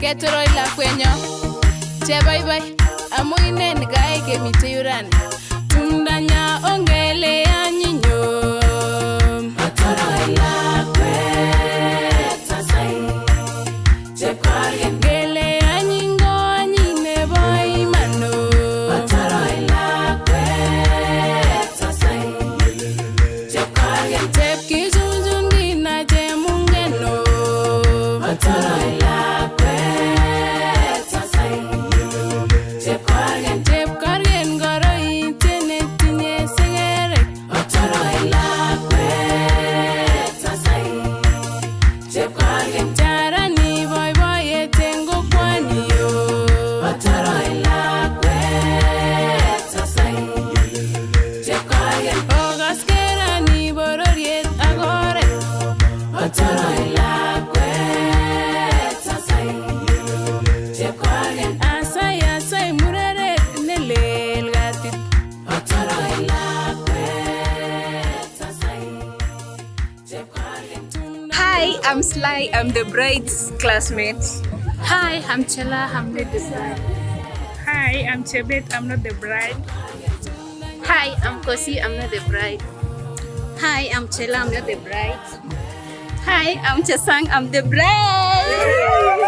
Ketoroi lakwenyo chebaibai amu inen gae kemite yuran tumdanya ongele anyinyo Ketoroi lakwet sasai chepkargen gele anyingo anyine boy mano Ketoroi lakwet sasai chepkargen chepkijunjun gina chemungeno Ketoroi Hi, I'm Sly. I'm the bride's classmate. Hi, I'm Chela. I'm not the bride. Hi, I'm Chebet. I'm not the bride. Hi, I'm Kosi. I'm not the bride. Hi, I'm Chela. I'm not the bride. Hi, I'm Chesang. I'm the bride.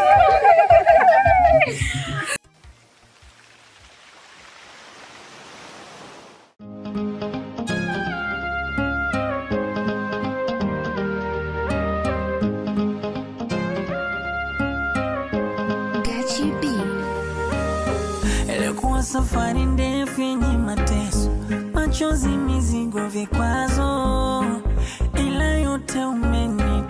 Safari ndefu yenye mateso, machozi, mizigo, vikwazo, ila yote umenitua.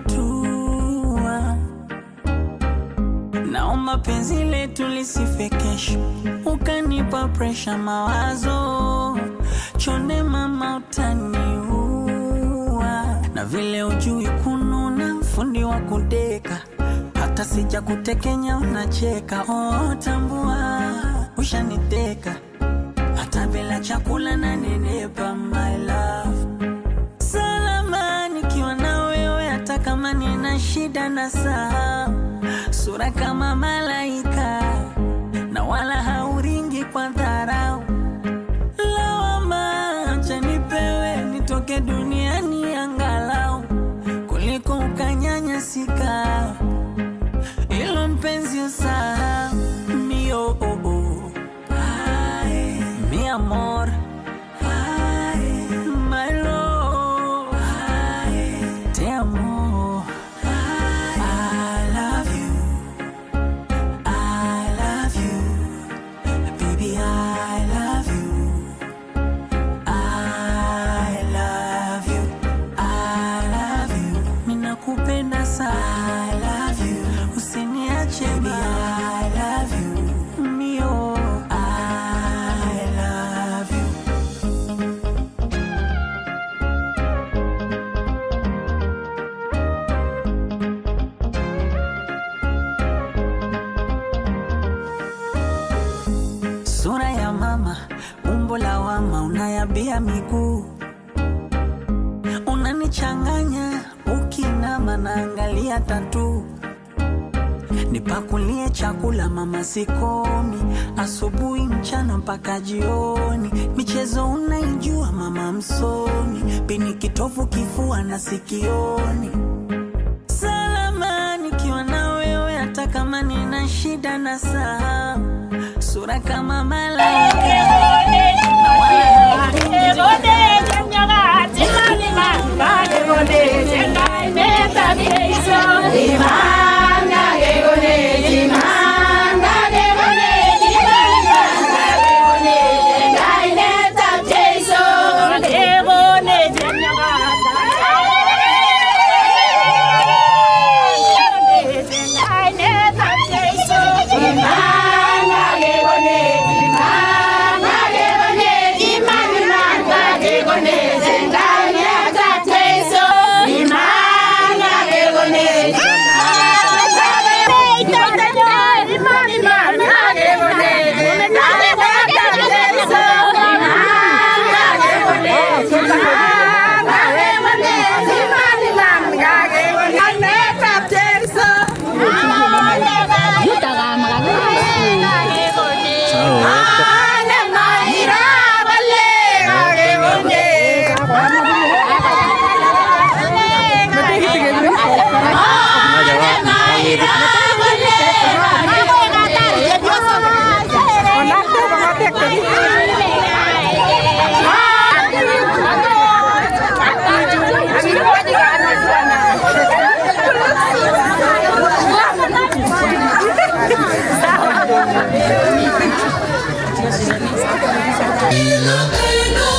Naomba penzi letu lisife kesho, ukanipa presha mawazo, chonde mama utaniua. Na vile ujui kununa, fundi wa kudeka, hata sija kutekenya unacheka. Oh, tambua ushaniteka, hata bila chakula na nenepa my love. Salama nikiwa na wewe, hata kama nina shida na saa. Sura kama malaika, na wala hauringi kwa dharau. Lawama acha nipewe, nitoke duniani angalau, kuliko ukanyanyasika. Ilo mpenzi usahau, mio mi amor, my love, te amo. I love you, baby, I love you, I love you, I love you. Minakupenda sana, I love you, usiniache baby, I love you, mio. Sura ya mama, umbo la wama, unayabia miguu, unanichanganya, ukinama naangalia tatu. Nipakulie chakula mama sikomi, asubuhi mchana mpaka jioni. Michezo unaijua mama msomi, pini kitovu kifua na sikioni. Salama nikiwa na wewe, hata kama nina shida na saa. Sura kama malaika, na wala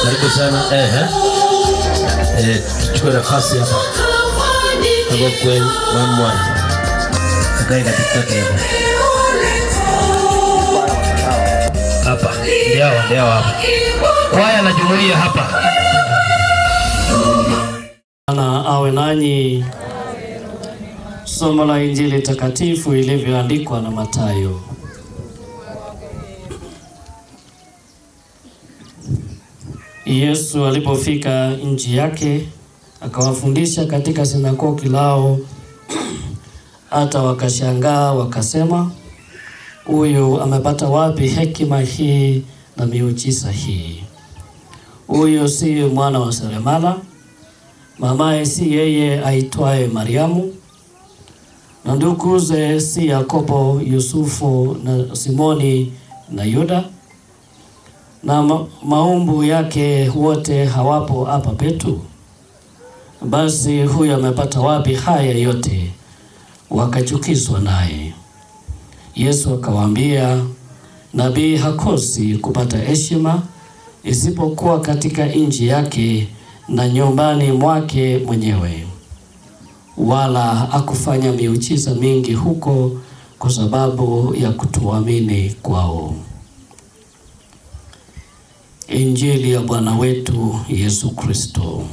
Karibu sana. Tuchukue nafasi hapa. Hapo kweli mama. Akae katikati hapa. Hapa. Ndio hapa. Kwaya na jumuiya hapa. Bwana awe nanyi. Somo la Injili takatifu ilivyoandikwa na Mathayo. Yesu alipofika nchi yake akawafundisha katika sinagogi lao, hata wakashangaa wakasema, huyu amepata wapi hekima hii na miujiza hii? Huyu si mwana wa seremala? Mamaye si yeye aitwaye Mariamu? Na nduguze si Yakobo, Yusufu na Simoni na Yuda? Na maumbu yake wote hawapo hapa petu? Basi huyu amepata wapi haya yote? Wakachukizwa naye. Yesu akawaambia, nabii hakosi kupata heshima isipokuwa katika nchi yake na nyumbani mwake mwenyewe. Wala akufanya miujiza mingi huko kwa sababu ya kutoamini kwao. Injili ya Bwana wetu Yesu Kristo.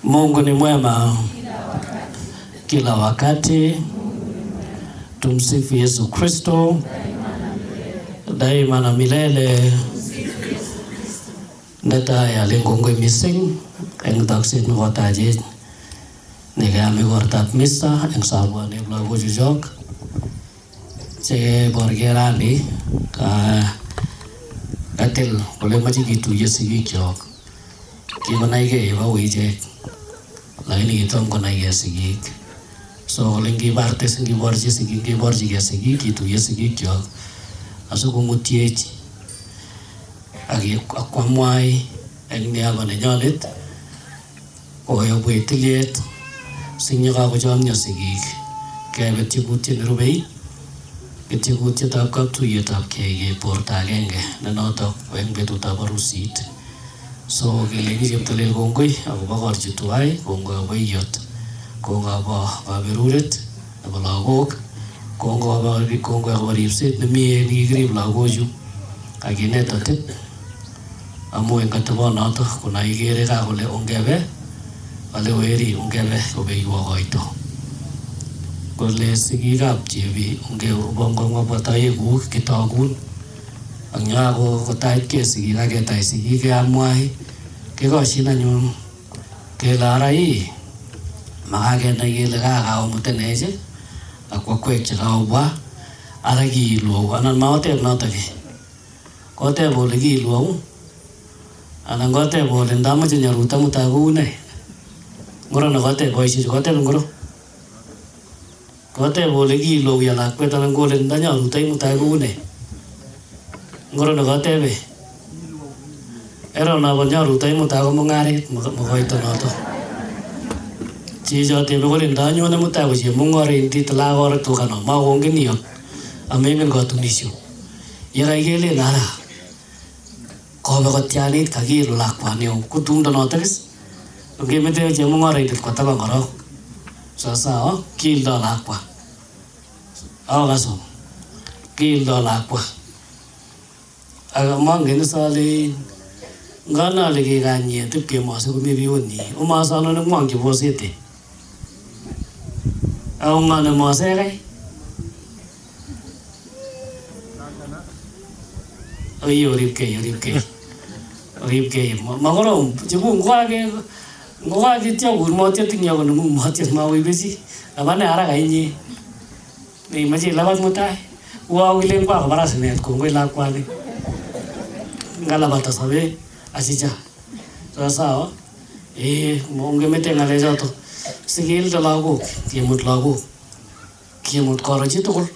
Mungu ni mwema kila wakati. Tumsifu Yesu Kristo daima na milele. Netaya lingongwe mising eng taksin ngotaje negami gortat misa eng sabwa ne blago jujok che borgerani katil kole machi kitu yesigi kyok kibanai ke ba wije lakini kitom konai yesigi so lengi barte singi borji yesigi kitu yesigi kyok aso kumutiechi akwamwai eng niaba nenyonet koyobu etiliet sinyaka kochomyo sigik kebe tyebutyet nerubei tyebutyetap katuyetap kei borto agenge ne notok eng betutab arusit. So kelenji Cheptolel kongoi akobo korchi tuwai, kongoi akobo iyot, kongoi akobo kaberuret nebo lagok, kongoi akobo ripset nemie nekikirib lagochu akinet atep. Amu eng atebonotok kuna ikere ka kole ongebe ale weri ongebe kobeiwo koito. Kole sigikab Chebi ongebongo bataekuk kitogun ak nyako kotait ke sigik aketai sigik keamwai kekoshin anyun kele arai makakenai kele kakaomutenech ak kwakwek chekaobwa ara kiilwou anan maoteb notok koteb ole kiilwou anan koteb ole ndamache nyaruta mutai koune ngoro nekoteb boisiechu koteb ngoro koteb ole kiilwou ya lakwet anan kole ndanyarutai mutai koune ngoro nekotebe ero nabo nyarutai mutai ko mungaret mokoito noto chicho tebe kole ndanyone mutai ko chemung'oret lakor tukano makongen iyo amengen katunisyo yekaikele nara kobe kotianit kakilu lakwani kutumdo notok is ngemete chemung'oret kotaban korok sasa kildo lakwa awo kasom kildo lakwa akamangen sale ngana le kekanye tipke mase komi biuni umasano ne mwang chebosete au ngana mase kai ripke magoro jibu ngwage tiagur motia tinya kono motia mawi besi abane ara kainyi ni maji labat mutai wa wilen kwa barasne ko ngoi lakwani ngala bata sabe asija sasa monge mete ngale joto sigil lago kiemut koroji tukul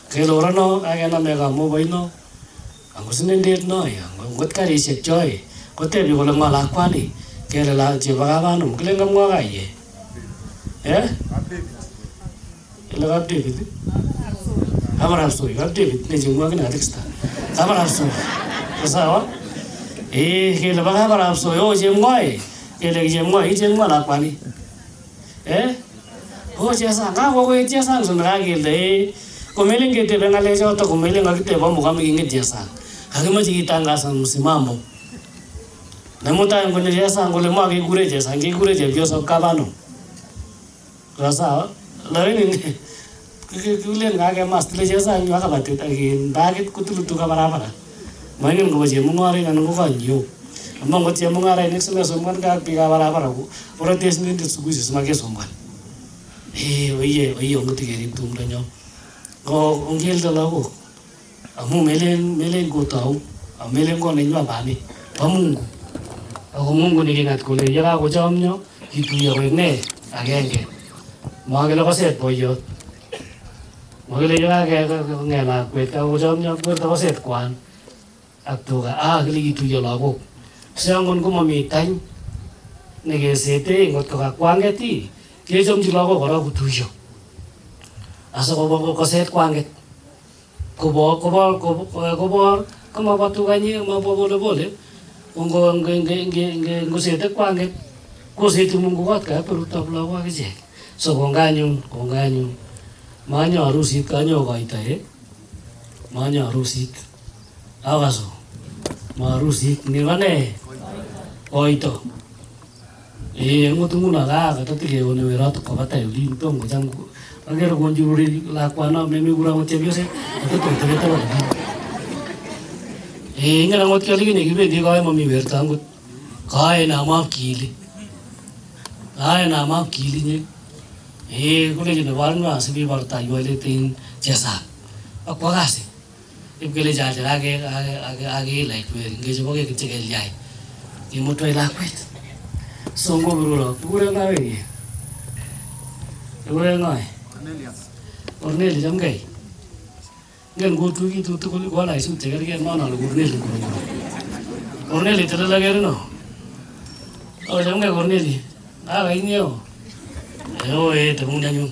kelorano agena mega mobaino angusine ndet no ya ngot karishek joy kotebi kole ngala kwani kele la jebagabanu kilenga mwaga ye ile David Kabarap soy, kap David, ne jengwa kina teksta. Kabarap soy. Sawa? Kele ba kabarap soy, jengwa kele jengwa la kwani. Jesa, ko jesa sunra kele. Kumeling kete bengale joto kumeling akite ba mukami inget jesa. Hakima jikitanga sa msimamo. Namuta ngone jesa ngole mwa kigure jesa, ngigure je bioso kabano. Sawa? Lain kulen ngake mas tile jesa ngaka batit agin bagit kutulutu ka barabara. Mainin ko je mungare nan ko kanyo. Among ko je mungare next na somban ka piga barabara ko. Ora tes ni tsugusi smage somban. Oye ngoti geri tum danyo. Ko ongel dalago. Amu melen ko tau. Amelen ko nenyo bani. Pamungu. Ako mungu ni kingat ko le yara ko jamnyo kituya ko ne agenge. Magelo ko set boyot. Magelo yara ke ngela kwet ko jamnyo ko to set kwan. Aktuga gili kituya lago. Siangon ko mamitan. Nege sete ngot ko kwangeti. Ke jamji lago ko ra kutuyo. Asa ko set kwanget. Ko mabatu gani mabole. Ungo ngusete kwanget kusete mungu watka peruta bulawa keje so konganyu manyo harusit kanyo kaita manyo harusit awaso marusit ni wane oito ngutunguna ga tatike one werato kabata yuli tongo jangu agero konjuri la kwana memi gura motebiose to ngana ngot kali ni gibe di gae mami verta ngot gae na ma kili ni kule ni warna sibi varta yole tin jesa akwa gase ibgele ja age like we ngeje boge kichegel jai ni moto ila kwet songo burulo pure ngawe Cornelius jamgai Gen go tu ki tu ko wala isu tegar ke ma na lo Corneli tele la gero no o jam ga Corneli ga inyo te mun janyu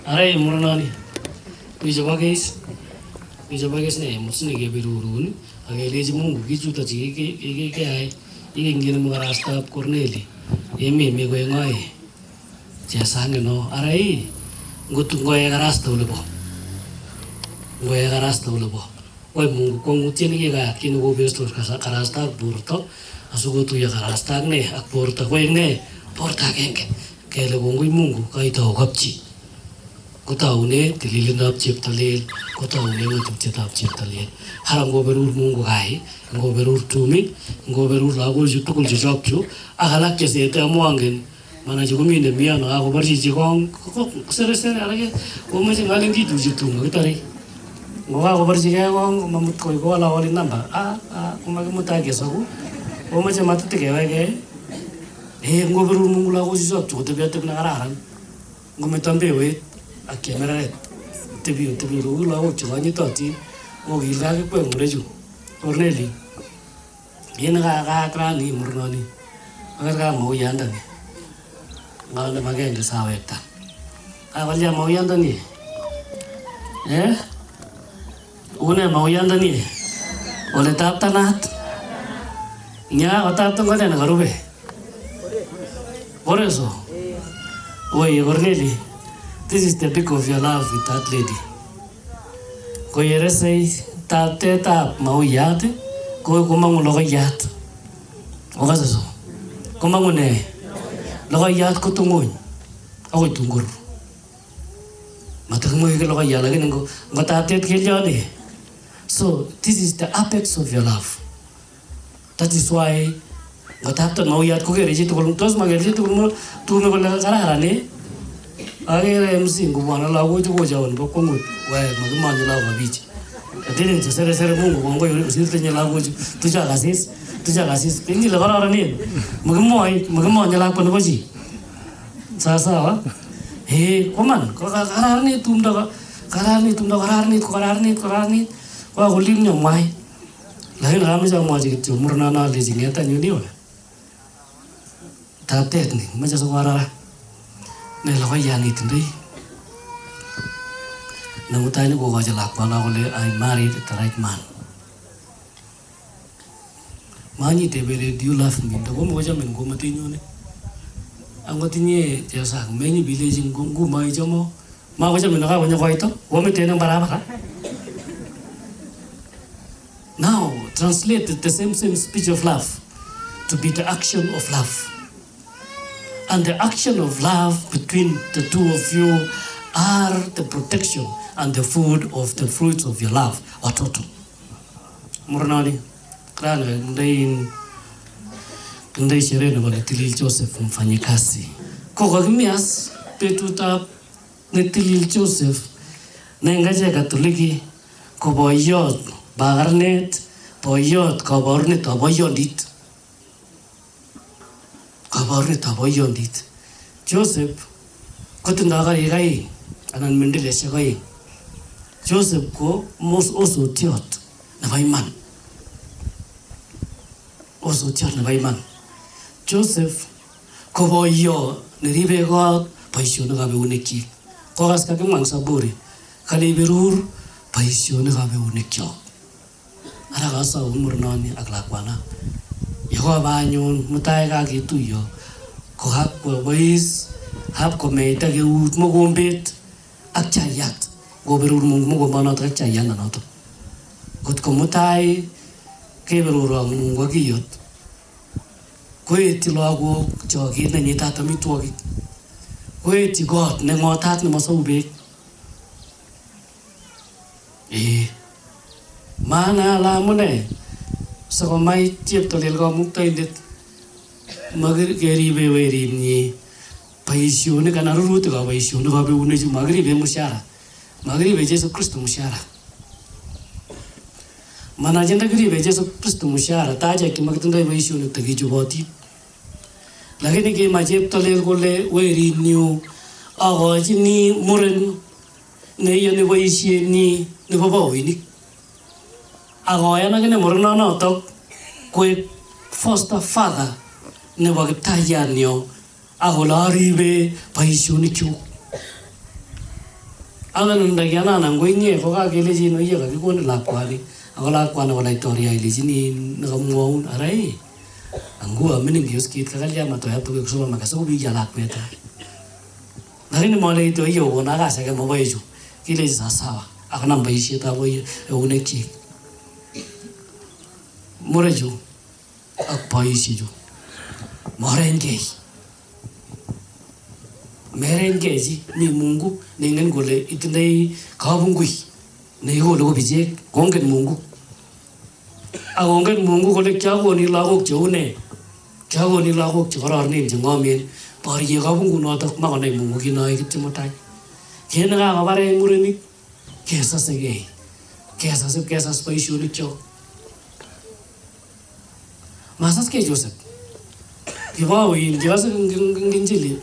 are murna ni bijo bagis ne musni ke birurun age le jimu gi chu ta ji ke ai ngin mu rasta Corneli me go ngai jasa no are ngutu ngoye garasta ulebo oi mungu kongu tieni ga kinu go besto karasta burto asugo tu ya karasta ne akporta koi ne porta genge kele gongui mungu kai to gapchi kutau ne tililin ap chip talil kutau ne ngutu chetap chip talil haram go berur mungu gai go berur tumi go berur lago jutukul jokchu agalak ke se te amuangen mana juga minda mian aku bersih kong kok sere arage ko masih ngaling di tujuh tu ngitari gua aku bersih kong mamut koi gua lawalin namba aku magi mutage sagu ko masih matu tike wage ngo beru mungula ko jok tu te biate na araran ngo metambe we akemera tebi ru lawo chwani toti ngo gila ke ko ngreju Corneli yen ga krani murnoni agar mau yanda ni ngale magende saweta awalya mau yanda ni une mau yanda ni ole taptanat nya otapto ngale na garube por eso oye Corneli, this is the peak of your love with that lady ko yere sei tapte tap mau yate ko kumangu logo yat okaso kumangu ne logo yat ko tungoy ako tungur matag mo yung logo yat lagi ngo tapte kilyani. So this is the apex of your love. That is why tapte mau yat ko kere jitu kolum tos magere jitu kolum tu me kola kararane agere MC ngubana lago jitu ko jawon bo kongut wa magumani lago bichi adene sere mungu kongo yuri sirte nya lago tuja gasis pingi la kararane magmo nya lago boji sasa koman ko kararane tumda kararane wa golim nya mai lain rame sa mo ji tu murna na le jingeta nyuni wa tapte ni maja suara ne la ya ni tindai na mutai ni kokochi lakwana kole I married the right man. Manyitebere, do you love me? Ndakomokochamin komatinyone. Angotinye chesang menyi village ngumo ichomo. Makochamin nakakonyo koito, komitene barabara. Now translate the same speech of love to be the action of love. And the action of love between the two of you are the protection and the food of the fruits of your love. Watoto. Muranani. Krana ndai sherehe na Tilil Joseph mfanyikazi. Kwa kimias petuta Tilil Joseph na ngaje Katoliki ko boyot bagarnet boyot kabornet aboyondit. Kabornet aboyondit. Joseph kotinda kai anan mendele shakai. Joseph ko mos osotiot na baiman. Osotiot na baiman. Joseph ko boyo niribe God paisyonik ab eunekyik. Kokas kakimwang Saburi kale berur paisyonik ab eunekyok. Ara kasau murnoni ak lakwana. Yehoba anyun mutai kaketuiyo ko hakwo bois hap komeita keut mogombet ak chayat. Go berur mogombanot ak chayat nanoto. Kot ko mutai keberur ang ngwagiyot. Koeti lagok chokit na nyitat amitwogik. Koeti God ne ngotat ne masau beek. Mana lamune sakomai cheptolel kamuktaindet makeribe weripnyi boisionik anan rurutik ab boisionik ab eunechu makeribe mushara. Makeribe Jesu Kristo mushara. Mana jenda keribe Jesu Kristo mushara taja kimakitindoi boisionik takichoboti. Lakini kema cheptolel kole weripnyu akochini muren neiyoni boisienyi nebo baoinik. Akoyan akine murenonotok koek foster father nebo kiptayatnyo akole aribe boisionikyuk. Anan ndakianan koinye kokakelechin oye kakikonin lakwani ako lakwani ko laitoriat ilechini nakamwaun arai angua mining kioskit kakalya matoya tuke kusoma makasa kubiya lakweta. Lakini moleito oye kona kasake maboichu kilechi sawa akanam boisietab eunekyik. Murechu ak boisiechu morengei. Merengei chi mi Mungu neingen kole itindoi kabungui neikole ko bichek kongen Mungu. Akongen Mungu kole kiakoni lagok cheune. Kiakoni lagok chekororonen chengomen. Borie kabungu notok makonai Mungu kinoe kityo mutai. Kene kakobare murenik kesasegei. Kesas boisionikchok. Masaskei Joseph. Kibaoin kiwase nginjili.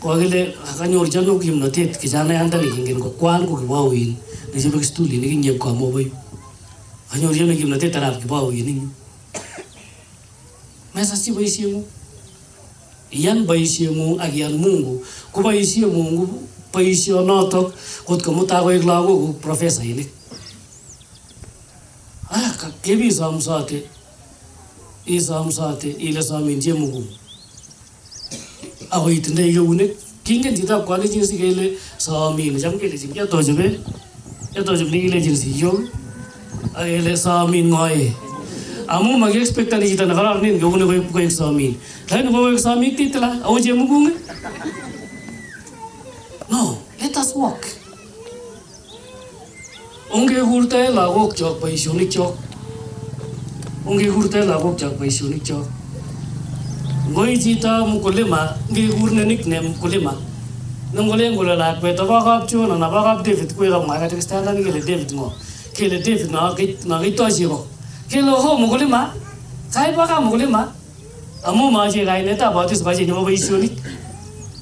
Kokile kanyor chano kimnotet kijanayandani kingen ko kwan ko kibaoin nechobe kistuli nekinyep kamoboi. Kanyor chano kimnotet arap kibaoin ing. Mesaschi boisiengung. Iyan boisiengung ak iyan Mungu. Ko boisie Mungu boisionotok kotko mutai koek lagok profesainik. Kebi samsate. Isamsate ile samin chemugu. Ako itindoi keunek kingen chitab kalechin sikele samin cham kelechin yatochobe nekilechin siyok akele samin ngoe. Amu makiexpectani chito nekararan keunek koek samin. Lakini koek samin titila ako chemugung. No, let us walk. Ongekurtoe lagokchok boisionikchok. Ongekurtoe lagokchok boisionikchok. Ngoi chito mkulima ngekur ne nickname mkulima. Nongolen kole lakwet abo kapchon anan abo kap David koek amwa katik standard kele David ngo. Kele David na kitoshi ko. Kele ho mkulima. Kai baka mkulima. Amu mache kainetab batis bache nebo boisionik.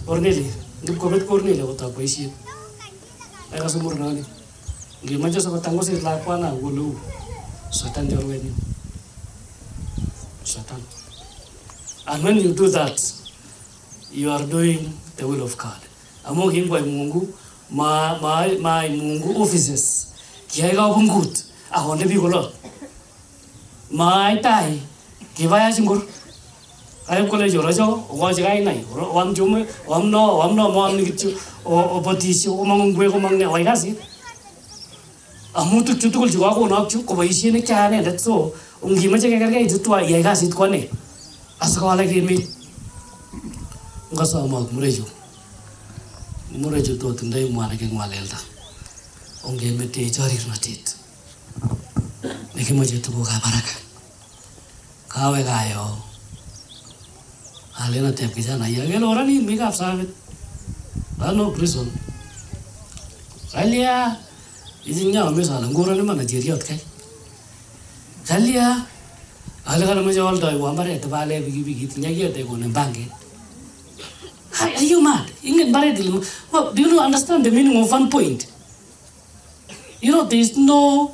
Corneli, ngikobet Corneli kotab boisiet. Ai kasumur nani. Ngimache sokotangosit lakwana ngolou. Satan jorwenyu. Satan. And when you do that, you are doing the will of God. Amu kimbwa Mungu ma Mungu offices kiai kabungut akonde biik kolot ma tai kibaya chingur ay kole jorojo ogoji kainai wam jume wamno mo amni kitchu opotisi o mangwe ko mangne wai kasi amutu chutukul jiwa ko nakchu ko boisie ne kyane det so ungi mache ke garga itwa ye kasi ko ne asqala ke mi ngasa ma murejo to tindai mwana ke ngwalelda onge mete jari matit nikimoje tuko ka baraka kawe gayo alena te kijana yagelo orani mika sabe ano prison kalia izinya amesala ngora ne mana jeriot kai kalia alagala majawal dai wambare te bale bigi tinyagi te ko ne bange are you mad ingen bare dil do you understand the meaning of 1 point there is no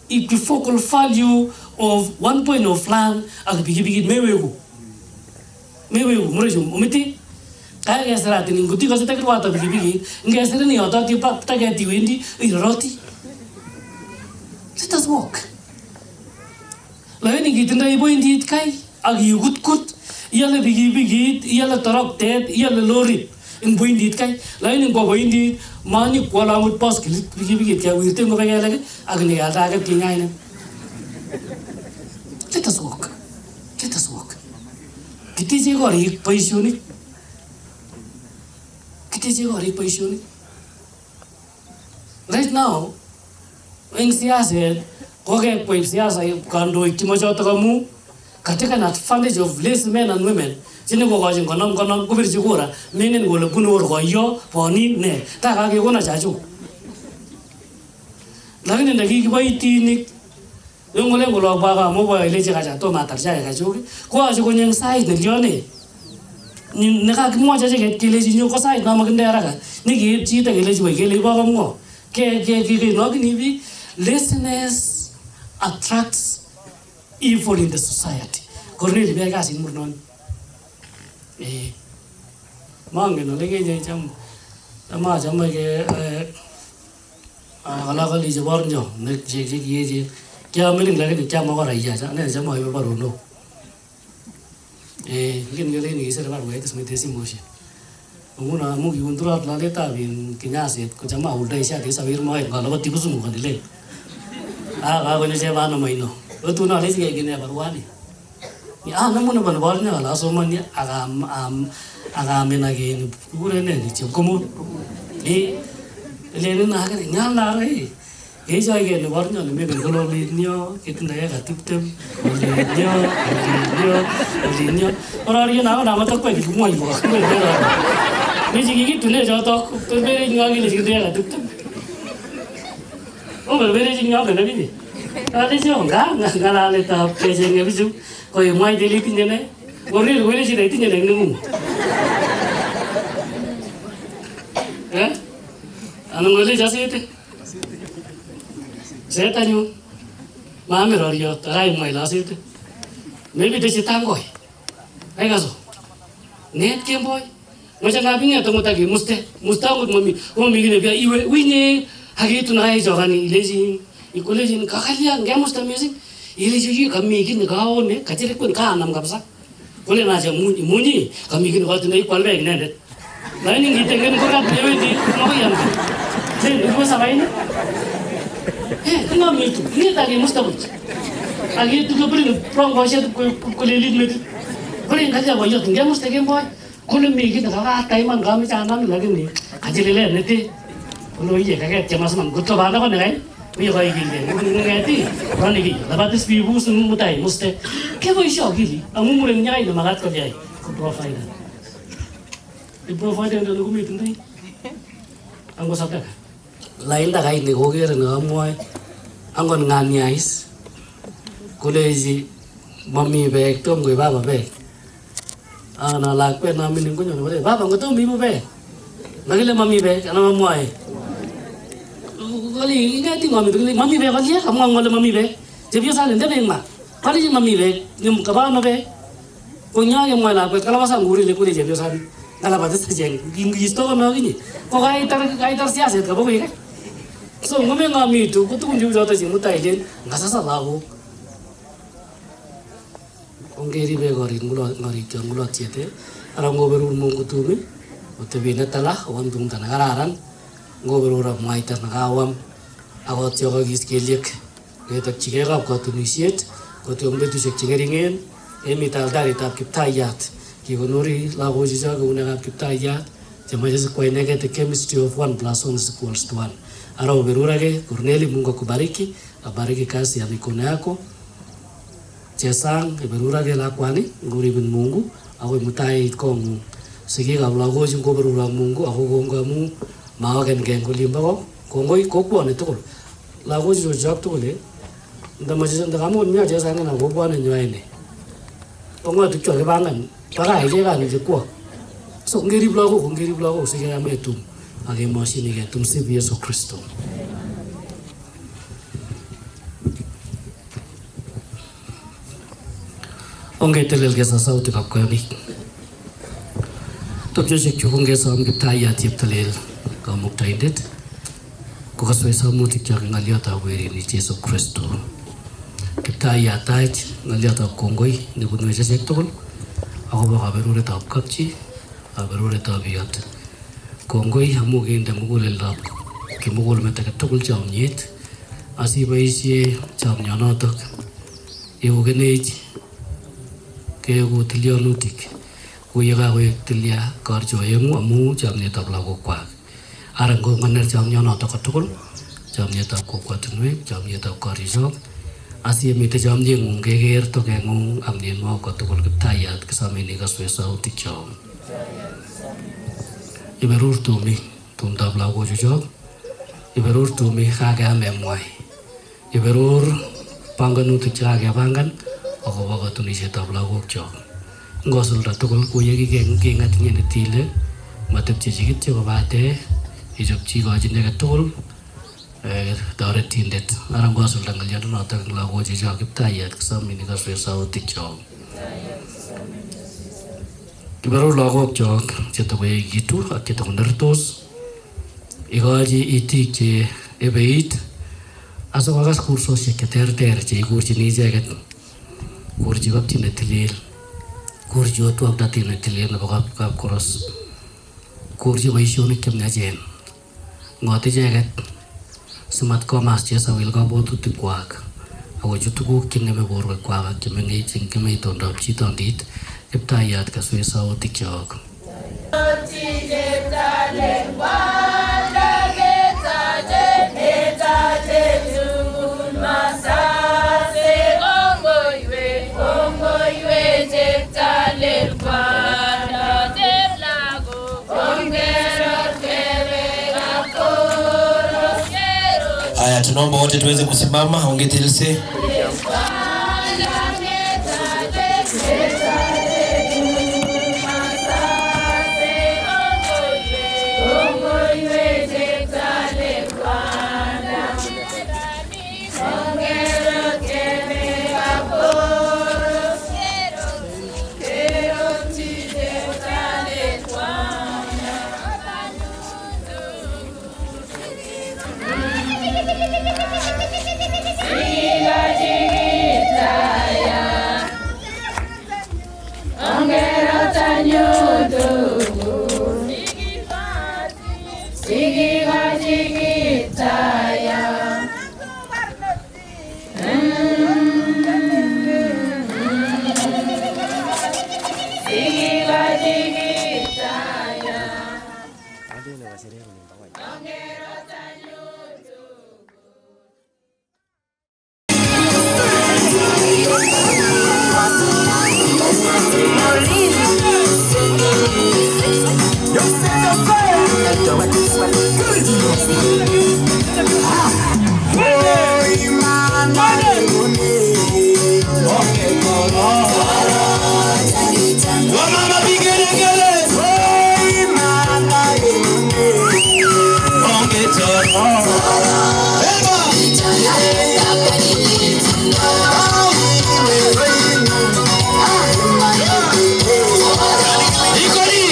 equivocal value of 1 point of land ag bigi mewewu murejo umiti kaya gesera tini nguti ko setakir wata bigi ngesera ni oto ti pagati wendi iroti let us walk laini gitinda ibo indi kai ag yugut kut yalla bigi yalla torok tet yalla lori in boindi kai laini ko boindi mani kola mut pas bigi kai wirte ngo bagay lagi ag ni alta ag tingai ne let us walk kiti je gori paisioni right now when siasa koge point siasa kando ikimoja utakamu katika na advantage of less men and women jine ko gajin konom kubir jigura menen gole bunor ko yo poni ne ta ka ke gona jaju lakini ndaki kibaiti ni ngole ngolo baba mobile le jaga to matar jaga gajugi ko ajo ko nyang sai ne jone ni naka mo jaje ke kile jinyo ko sai na magndera ka ni ki chi ta kile jwe kile baba mo ke no ni bi listeners attracts evil in the society korneli be ga sin murnon mange no lege je jam ama jam ke ala kali jabar nyo ne je ye क्या मिलिंग लगे क्या मौका रही है ना जब मैं बार उन्नो लेकिन ये नहीं इसे बार हुए तो इसमें देसी मोशी वो ना मुझे उन्होंने अपना लेता भी किन्या से कुछ जमा उल्टा इसे आते सभी रुमाल गालों पर तिकुस मुका दिले बने जब आना महीनों वो तू ना लेज़ी किन्या बरवानी नमूना बनवाने वाला सोमन्य आगाम में ना कि पूरे ने जब कुमु लेने ना के न्याल ला रहे ये जाएगा ने वारने वाले में बेंगलोर लिनियो कितना है कतिप्तम लिनियो और ये नाम तक कोई घुमा ही बोला मैं जी की तूने जाता तो मेरे इंगा की लिखी दिया कतिप्तम ओ मेरे जी इंगा बना भी नहीं आधे से होगा गाना लेता पैसे ने भी जो कोई माई दिली किन्ने ने वो नहीं जी रहती नहीं लेंगे मुँह हैं अनुगले जैसे थे saya tanya, mami rorio, terai mai lasi itu, maybe desi tanggoi, ay kaso, net kem boy, macam ngapi ni atau mutagi, musta mami gini biar iwe, wini, hari itu naik jorani, ilejin kakaknya, gak musta music, ilejin kami gini kau ne, kacir pun kanam kapsa, boleh naja muni, kami gini kau tu naik kual baik nede, lain kita gini kau kan dewi di mau yang, jadi dua sama ini. Enggak itu, ini tadi mustahil. Lagi itu tu beri perang bahasa tu kulilit itu, beri kerja banyak, enggak mustahil boy. Kulit mikir nak taiman kami jangan lagi ni, kerja leleh nanti. Kalau iya kakek cuma senang, guto bana kan kan? Iya kau gini, enggak itu, orang ini. Lepas itu ibu semua mutai, mustahil. Kau isu gini, amu mulai nyai nama kat kerja, profile. Di profile yang tu kami itu ni, anggo sabda. Lain tak kain ni koger na amoy anggon nganyais koleji mami bek tom gue baba bek ana lakpe na min ko nyon baba ngo to mi mo bek magile mami bek ana amoy kali ingati mami bek kali kamu ngol mami bek jebio salen de bek ma kali mami bek nim ka ba no bek ko nya yang mo lakpe kala masa nguri le ko jebio salen ngala ba sa jeng gisto ko na gini ko kaitar siyaset ka ba ko ike so ngome ngami tu ko tu ju jota ji mutai len ngasa sa lawo ongeri be gori ngori kyo tiete ara ngoberu mungu tu mi otebi natala wandung tanagaran ngoberu ra maitar nagawam agot yoga giskeliek eta chigera ko tu nisiet ko tu ombe tu chigeringen emital dari tap kiptayat kigonori lago jija ko una kiptayat jamaje ko enege the chemistry of 1 + 1 = 1 ara oberura ke Corneli Mungu akubariki abariki kazi ya mikono yako Chesang iberura ke la kwani nguri bin Mungu ako mutai kong sige ga lago jing ko berura Mungu ako gonga mu mawagen gen ko limba ko kongoi ko ko ne to lago jo job to le ndamaje ndamo nya Chesang na go kwa ne nyaine tongo tu ke bangan para ije ga ni ko so ngiri blago sige ga metu age mashini ke tumse Yesu Kristo onge telel ke sa sauti ka ko ni to je ke onge sa am gitaya tip telel ka muktaindet ko ka so sa muti ka ngalia ta weri ni Yesu Kristo gitaya tait ngalia ta kongoi ni bu no je sektor ako ba berure ta kapchi berure ta biat kongoi hamu ge nda mugul la ke mugul meta ka tugul jam nyet asi ba isi jam nyana tak eu genej ke go tilio nutik go yega go tilia karjo yemu amu jamne tabla go kwa arango maner jamnya na ta katul jamne ta ko kwatnwe jamne ta karijo asi mi te jamne nge ger to ke ngung amne mo ko to ko tayat ke sameni ga swesa utikyo iberur tu mi tum tabla go jo iberur tu mi khaga memwai iberur panganu tikya ga pangan ako baga tu ni se tabla go kyo ngosol da to ko yegi ge ngat ni tile matep chi git che ba te ijop chi go jine ga tol dare tindet ara ngosol da ngal ya no ta la go ji ja kip ta ya sam ni ga se sa uti kyo kibaro la go kyo che to be gitu ak to nertos igaji iti che ebeit aso vagas cursos che ter che cursi ni jagat kurji gapti netilil kurji otu abdati netilil na bakap koros kurji baishoni kem najen ngote jagat sumat ko mas che sawil ga botu tikwak awo jutu ko kinne me bor kwa ke me ngi ching ke me ton dap chi ton dit epta yat ka swe sa oti kyok Haya, tunaomba wote tuweze kusimama. Ongetilse Ikori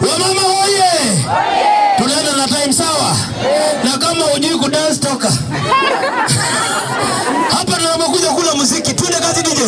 Wamama hoye! Tunaenda na time sawa? Na kama hujui kudance toka. Hapa tunapokuja kula muziki, twende kazi DJ.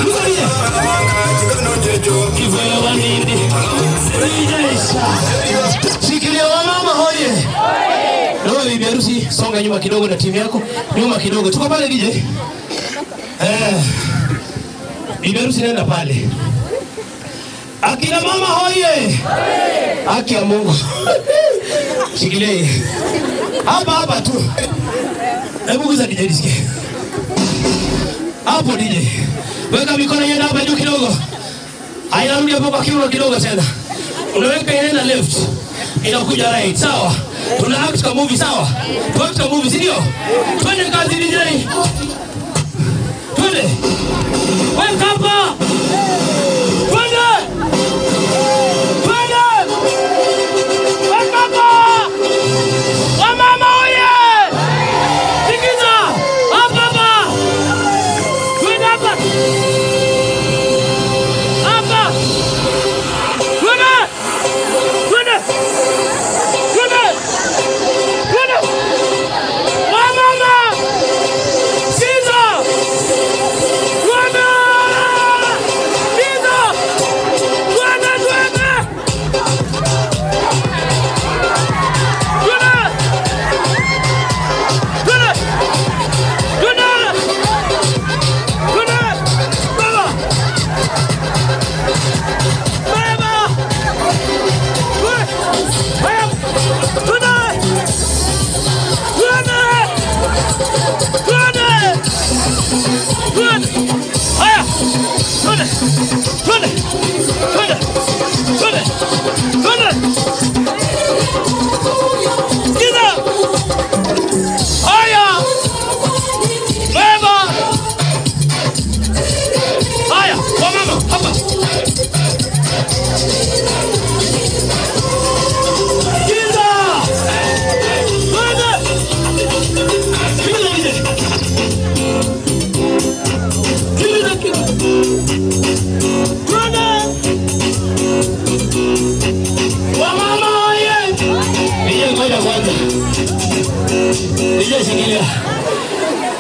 Look at harusi songa nyuma kidogo na timu yako. Nyuma kidogo. Tuko pale DJ. Bibi harusi nenda pale. Akina mama hoye. Haki ya Mungu. Shikilie. Hapa tu. Hebu guza DJ disikie. Hapo DJ. Weka mikono yenu hapa juu kidogo. Ainamdia hapo kwa kiuno kidogo tena. Unaweka yenu left. Inakuja right, sawa? Tuna act kama movie, sawa? Tuact kama movie, ndio? Twende kazi DJ. Twende. Weka hapa. Twende. Twende. Weka hapa. Wamama oye. Sikiza. Hapa. Twende hapa. Hapa. Twende. Twende. Twende. Twende. Wamama. Sikiza. Twende. Sikiza. Twende. Twende.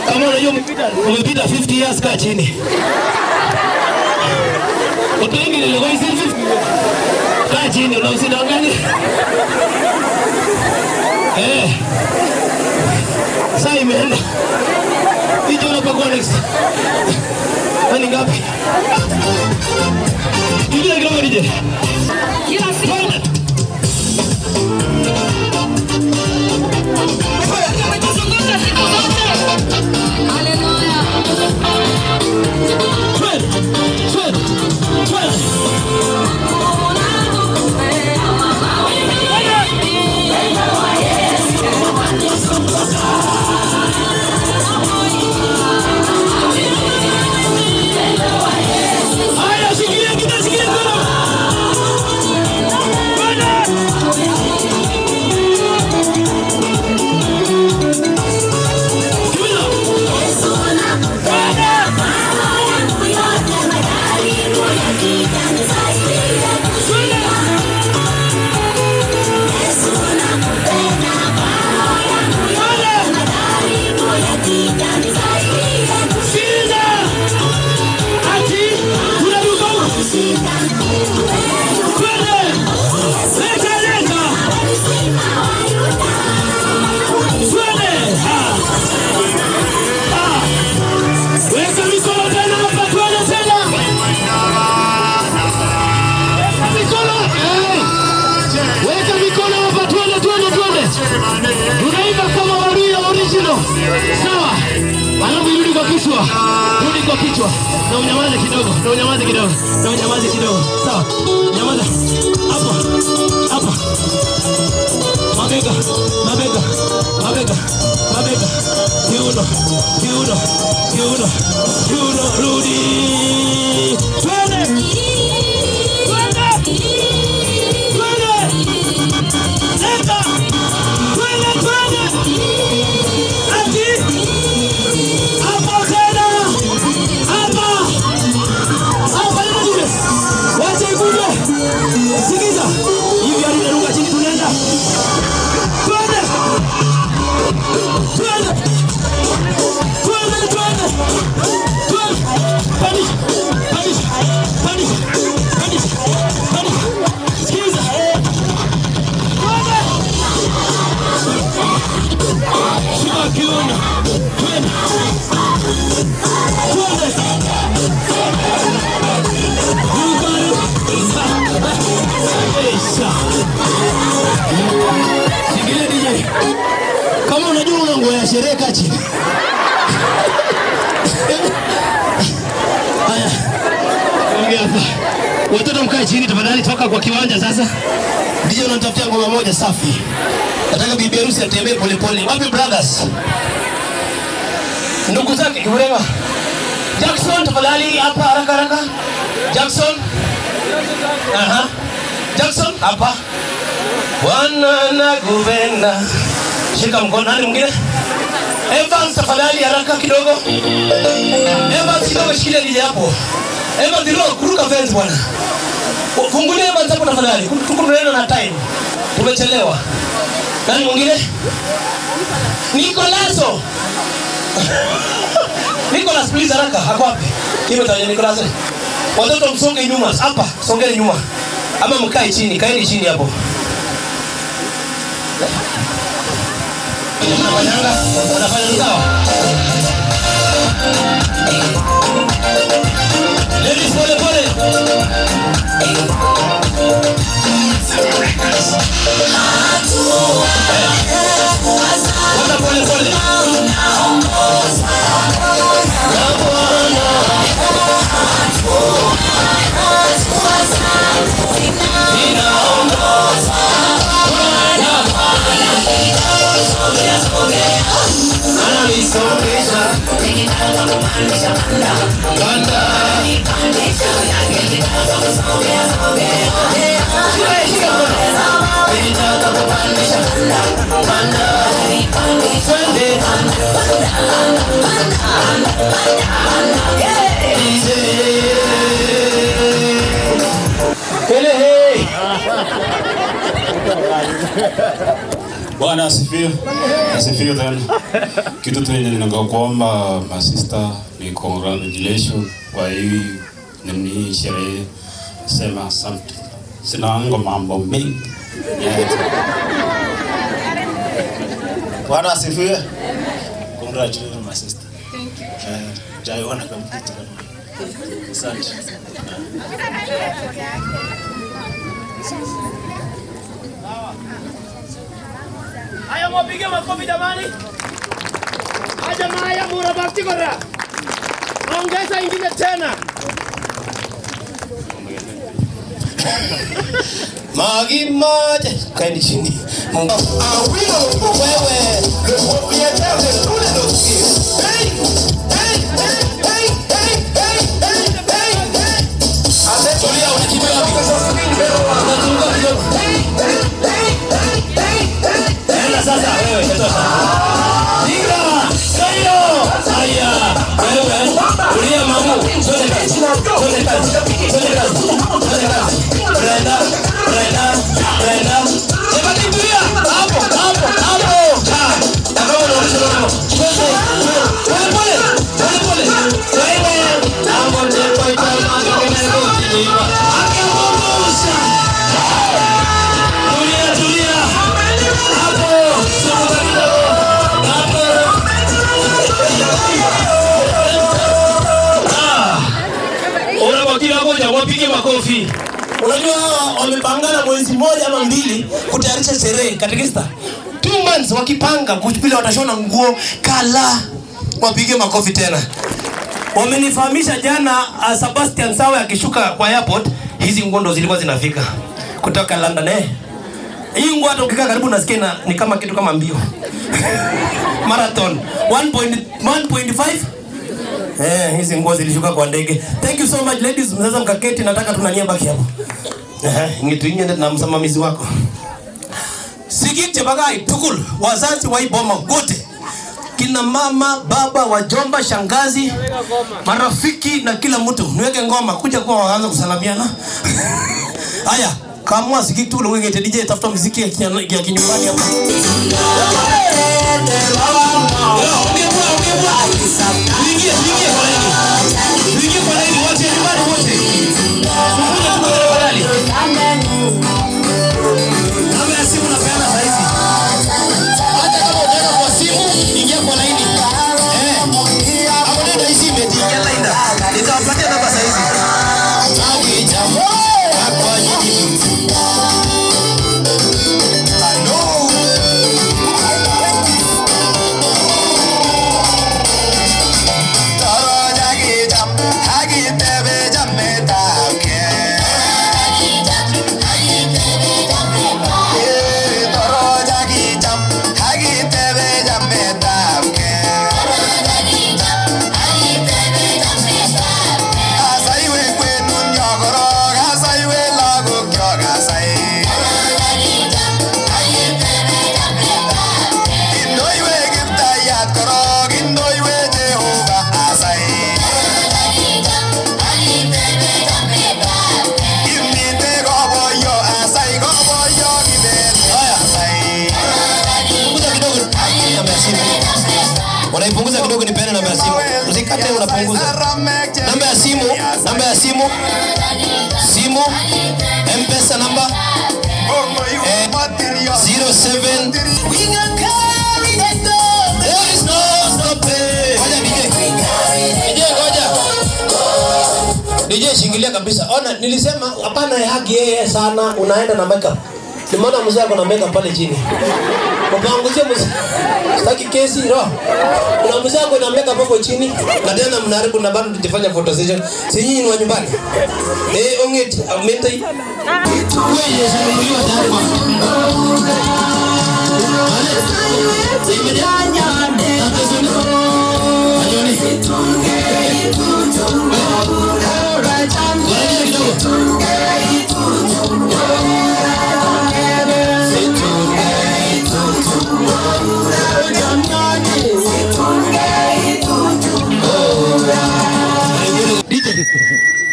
Kama unajua umepita 50 years kaa chini. Watu wengi ndio kwa 50. Kaa chini unasidanganya. Sasa imeenda. Hicho unapokuwa next. Nani ngapi? Hiyo kidogo DJ. Rudi kwa kichwa. Na unyamaze kidogo. Sawa. Nyamaza. Hapa. Mabega. Kiuno. Rudi. Twende. Leta. Twende. Ati. Sikiza. Hivi aliruka chini tunaenda. Twende. Twende. Kama unajua unangoja sherehe kachi. Haya. Ongea hapa. Watoto mkae chini tafadhali, toka kwa kiwanja sasa. DJ unatafutia ngoma moja safi. Nataka bibi harusi atembee pole pole. Wapi brothers? Ndugu zake Kiurema. Jackson tafadhali hapa haraka haraka. Jackson. Aha. Jackson hapa. Bwana nakupenda. Shika mkono. Nani mwingine? Evans tafadhali haraka kidogo. Evans kidogo shikilia DJ hapo. Evans ndio kuruka fence bwana. Fungulia Evans hapo tafadhali. Tukuendelea na time. Tumechelewa. Nani mwingine? Nicolaso. Nicolas please haraka. Hako wapi? Kipo tayari Nicolas. Watoto msonge nyuma. Hapa, songeni nyuma. Ama mkae chini, kaeni chini hapo. Unafanya sawa? Ladies pole pole. Wana pole pole. Bwana asifiwe. Asifiwe tena. Kitu tu ninataka kuomba masista ni congratulations kwa hii nini sherehe. Sema asante. Sina mambo mengi. Bwana asifiwe. Congratulations masista. Thank you. Jaiona complete. Asante. Haya mwapige makofi jamani. Aja maya mura bakti kora. Ongeza ingine tena. Magi maje kaeni chini. Wewe. Tulia unakimbia wapi? Unazunguka kidogo. Sasa wewe katoka. Dinga! Kayo! Haya! Wewe ulia mamu. Twende kazi. Twende kazi. Twende kazi. Twende kazi. Brenda. Sema tulia. Hapo. Takao unaona. Twende pole. Wewe. Naomba ndipo itama kwa akamumusha. Tulia. Wapige makofi. Unajua wamepangana mwezi mmoja ama mbili kutayarisha sherehe katekista. 2 months wakipanga kuchukua watashona nguo kala. Wapige makofi tena. Wamenifahamisha jana Sebastian Sawe akishuka kwa airport hizi nguo ndo zilikuwa zinafika kutoka London Hii nguo hata ukikaa karibu nasikia ni kama kitu kama mbio. Marathon 1.5 hizi nguo zilishuka kwa ndege. Thank you so much ladies. Mnaweza mkaketi, nataka tunanyia baki hapo. Ngituinye na msimamizi wako. Sikiche bagai tukul wazazi wa iboma wote. Kina mama, baba, wajomba, shangazi, marafiki na kila mtu. Niweke ngoma kuja kwa waanza kusalamiana. Haya, kama sikiki tu wewe ngete DJ tafuta muziki ya kinyumbani hapa. Ingia kwa Unaipunguza kidogo nipeane namba ya simu. Usikate unapunguza. Namba ya simu, namba ya simu. Simu M-Pesa namba 07 There is no stopping. Ngoja. DJ shingilia kabisa. Ona nilisema hapana haki yeye sana unaenda na makeup. Nimeona mzee ako na makeup pale chini. Mpanguzia mzee. Sitaki kesi roho. Kuna mzee ako na makeup hapo chini na tena mnaharibu na bado tutafanya photo session. Si nyinyi ni wa nyumbani. Ongeti aumentai. Wewe simuliwa tayari kwa.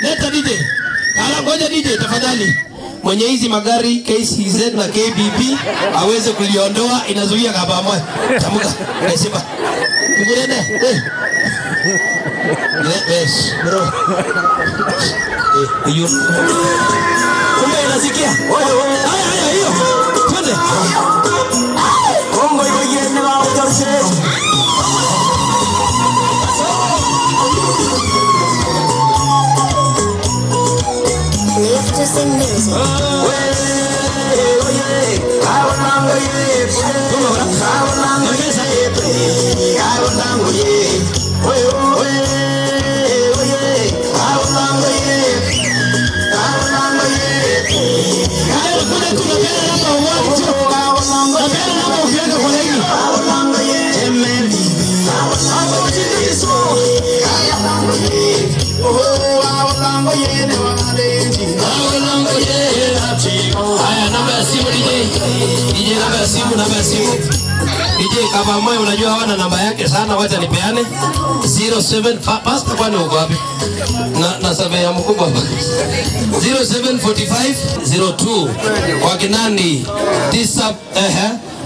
Leta DJ. Ala ngoja DJ tafadhali. Mwenye hizi magari KCZ na KBB aweze kuliondoa inazuia kaba moja. Tamuka. Nasema. Ngurene. Yes, bro. Hiyo. Kumbe unasikia? Haya hiyo. Twende. Kongo iko yeye na utarushe. Lift us in music. Namba ya simu. DJ kama moyo unajua hawana namba yake sana, wacha nipeane 07 pasta kwani uko wapi? Na sabe ya mkubwa hapa. 0745 02 kwa Kinandi Tisap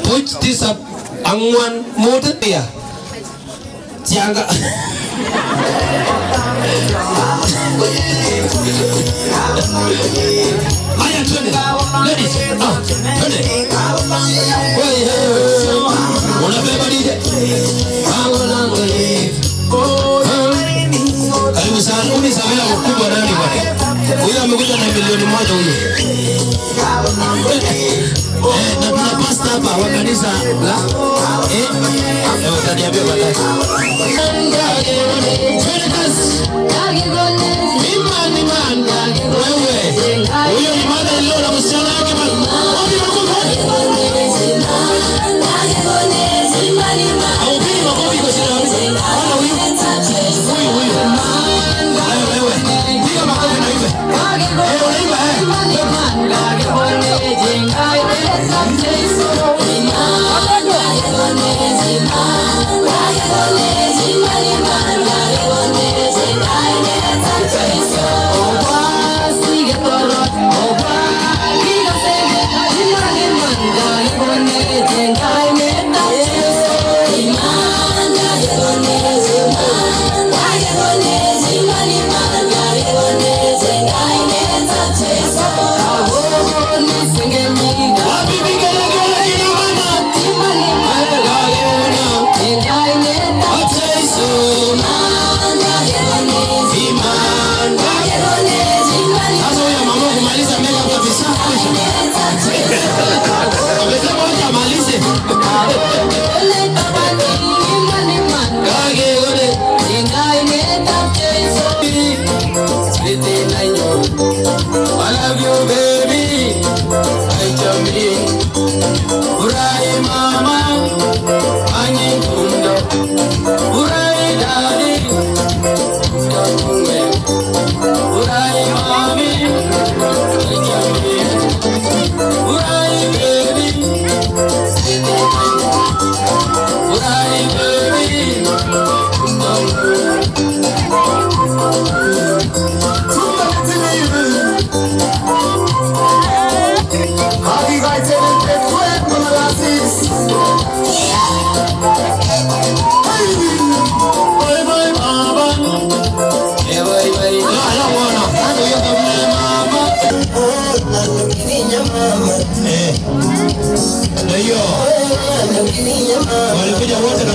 Puch Tisap Angwan Motia. Tianga. Aya twende. Ladies. Twende. Unabeba DJ. Karibu sana. Unisabela mkubwa nani bwana? Huyo amekuja na milioni moja huyo. Na tuna pasta hapa wa kanisa la utaniambia baadaye. Huyo ni mada leo na msichana wake bwana.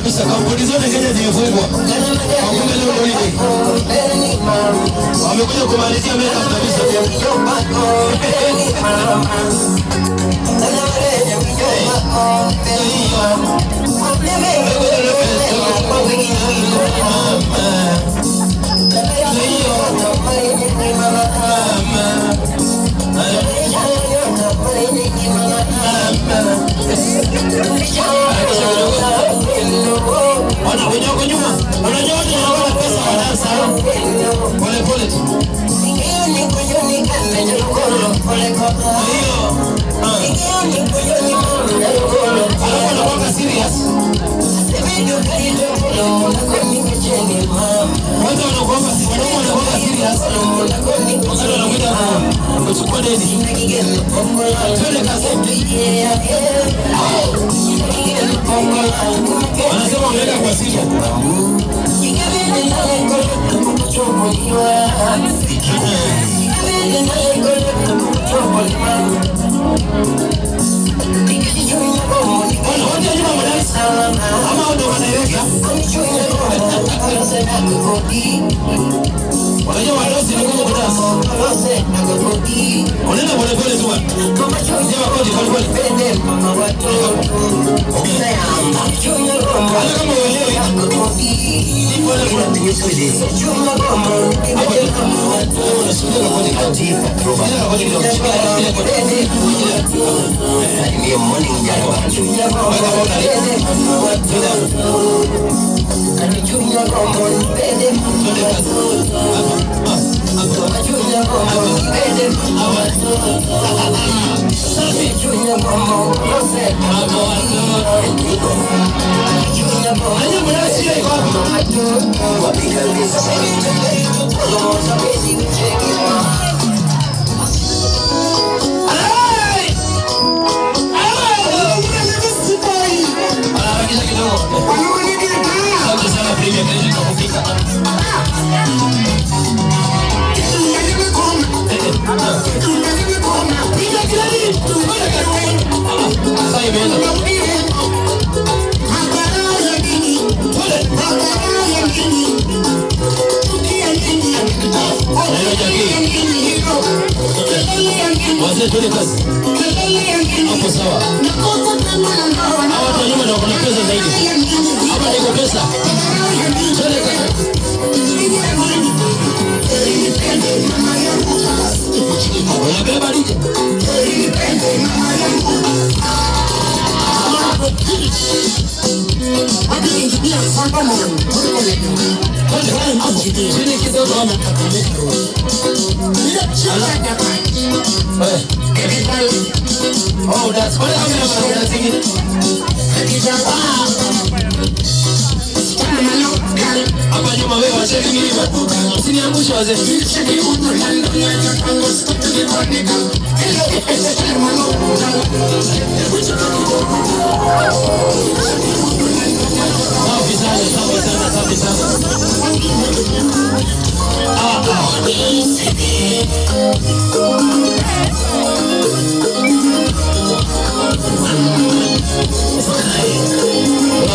kabisa, kampuni zote Kenya zimefungwa. Hakuna leo nini. Wamekuja kumalizia makeup kabisa. Oh, that's what hapa nyuma wewe wacheki milima. Usiniangushe wazee. Safi sana.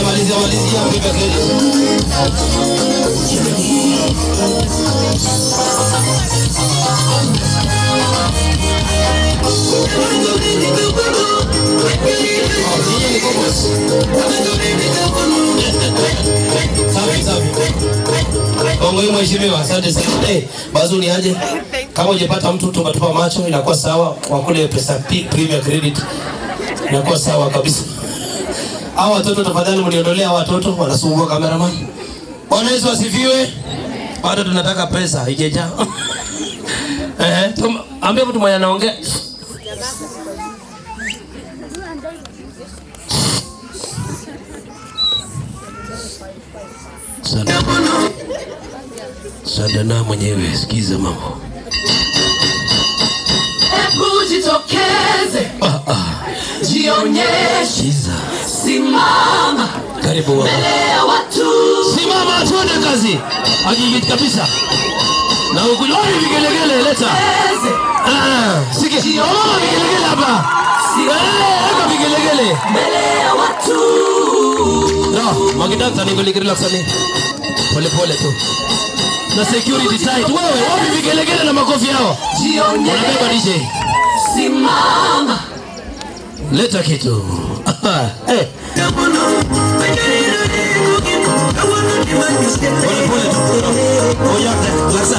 Malizia piga kelele. Ongo mheshimiwa, asante sana. Bazuni aje. Kama hujapata mtu tumatupa macho inakuwa sawa, kwa kule pesa Premier Credit inakuwa sawa kabisa. Hao watoto tafadhali mniondolea watoto wanasumbua cameraman. Bwana Yesu asifiwe. Bado tunataka pesa ijeja. Ambia mtu mwenye anaongea. Sadana mwenyewe sikiza mambo. Hebu jitokeze. Jionyeshe. Simama. Karibu watu. Simama tuone kazi. Akijit kabisa. Na ukujoni vigelegele leta. Sikia. Mama vigelegele hapa. Eka vigelegele. Mbele ya watu. No. Magidanza ni relax ni. Pole pole tu. Na security tight. Wewe wapi vigelegele na makofi yao? Unabeba DJ. Simama. Leta kitu. Eh. Pole pole tu. Oya, relax.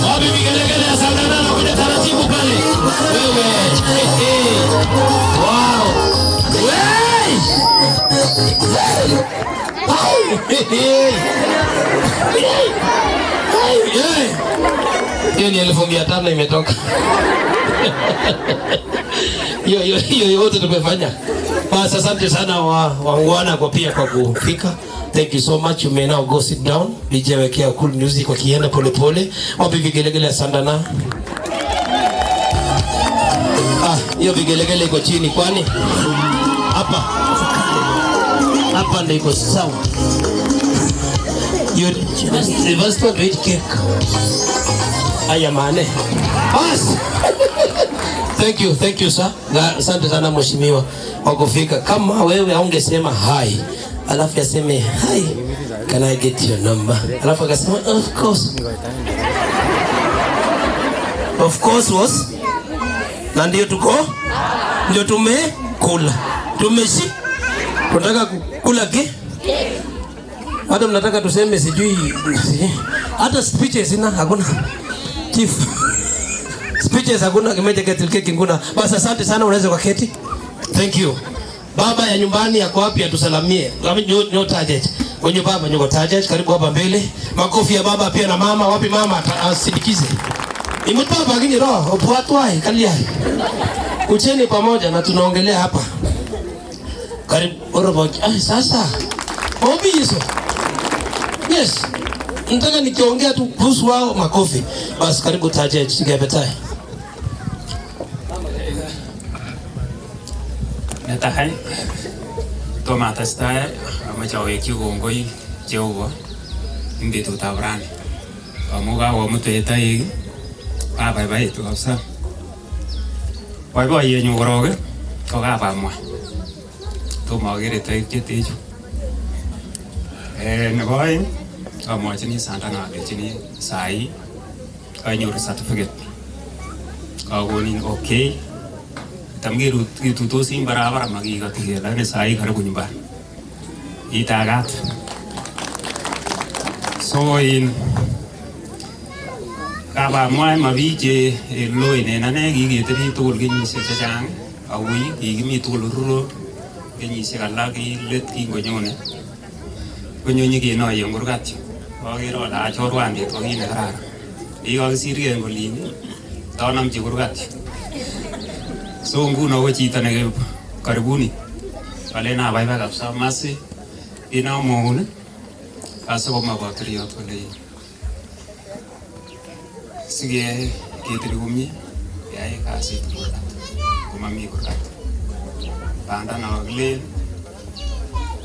Wapi vigelegele ya Sandana na kuja taratibu pale. Wewe. Wow. Hiyo ni 1500 imetoka. Hiyo yote tumefanya. Basi asante sana wangwana kwa pia kwa kufika. Thank you so much. You may now go sit down. DJ wekea cool music kwa kienda pole pole. Wapi vigelegele ya Sandana? Hiyo vigelegele iko chini kwani? Hapa ndio iko sawa. You just want to eat cake. Aya mane. Bas. Thank you sir. Asante sana mheshimiwa kwa kufika. Kama wewe haungesema hi, alafu yaseme hi, can I get your number? Alafu akasema of course. Of course was. Na ndio ndio tumekula. Tunataka kula ke? Hata mnataka tuseme sijui hata speeches hakuna. Chief. Speeches hakuna, kimeje keki nguna. Basi asante sana, unaweza kwa keti. Thank you. Baba ya nyumbani yako wapi atusalamie? Kama nyo target. Kwenye baba nyuko target, karibu hapa mbele. Makofi ya baba pia na mama, wapi mama asindikize. Imutapa lakini roho, opwatwai kalia. Ucheni pamoja na tunaongelea hapa. Karibu orobo. Sasa. Obi hizo. Yes. Nataka nikiongea tu kuhusu wao makofi. Basi karibu target, sigebetai. Natahay tomatastay amachawe kigongoi Jehova inde tutabrani amuga wa mutetayi baba tu kabisa baba yenyu goroge ko baba mwa to magere teketeju nabai amwachini Sandana agechini sai kanyoru certificate kagoni okay tamgiru tutosi barabara magiga tigela ne sai karibu nyumbani itagat so in kaba mwai mabije loine nane gigi tri tul gini se chang awi gigi mi tul ruro gini se kala gi let ki gonyone gonyonyi gi no yongurgat agiro la chorwan de to gine kara igo sirge ngolini tonam ji gurgat so nguno ko chito ne karibuni wale na baiba kabisa masi ina muone kaso ko mabatrio to le sige kitrigumye yae kasi to ko mami ko kat banda na gle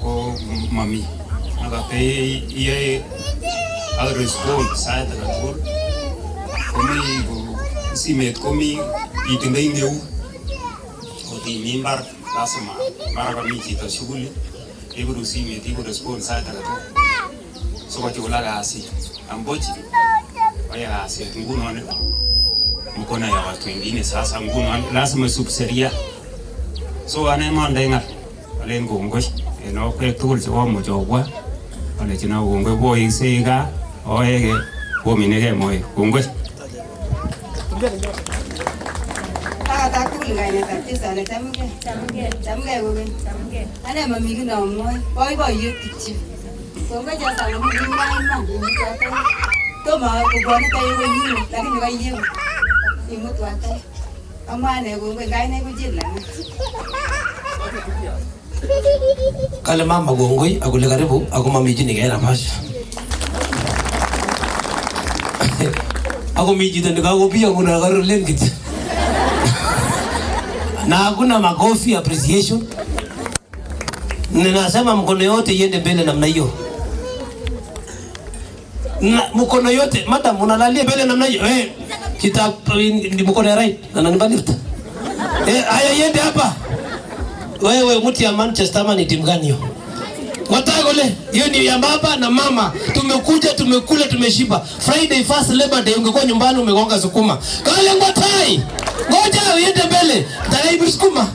ko mami aga pe ye a respond sa ta ko komi si met komi itindai ndeu di mimbar lazima mara kami kita shughuli ibu rusimi ibu respond sa ta to so kwa chula gasi ambochi waya gasi nguno ne mkono ya watu wengine sasa nguno lazima subseria so ane mandenga ale ngongoi eno kwa tool so mo jogwa ale china ngongoi boy sega oege bo minege moy ngongoi tugul kainetab Jesu ale chamgei. Chamgei kokeny. Ane mami kiy namwoe. Boiboiyet kityo. Kongoi Jesu amu iman. Tomo kobwone tayo konyin lakini kaiyeu. Imutwa tayo. Amane kongoi kaine ko jilana. Kale mama kongoi akule karibu ako mami chini kaera pasha. Ako miji tende kako pia kuna karulen kitu. Na hakuna makofi appreciation. Ninasema mkono yote iende mbele namna hiyo. Na mkono yote madam unalalia mbele namna hiyo. Ni mkono ya right na nanipa lift. Haya iende hapa. Wewe mtu ya Manchester ama ni timu gani hiyo? Watagole, hiyo ni ya baba na mama. Tumekuja, tumekula, tumeshiba. Friday first Labor Day ungekuwa nyumbani umegonga sukuma. Kale ngwatai. Ngoja uende mbele. Taraibu sukuma.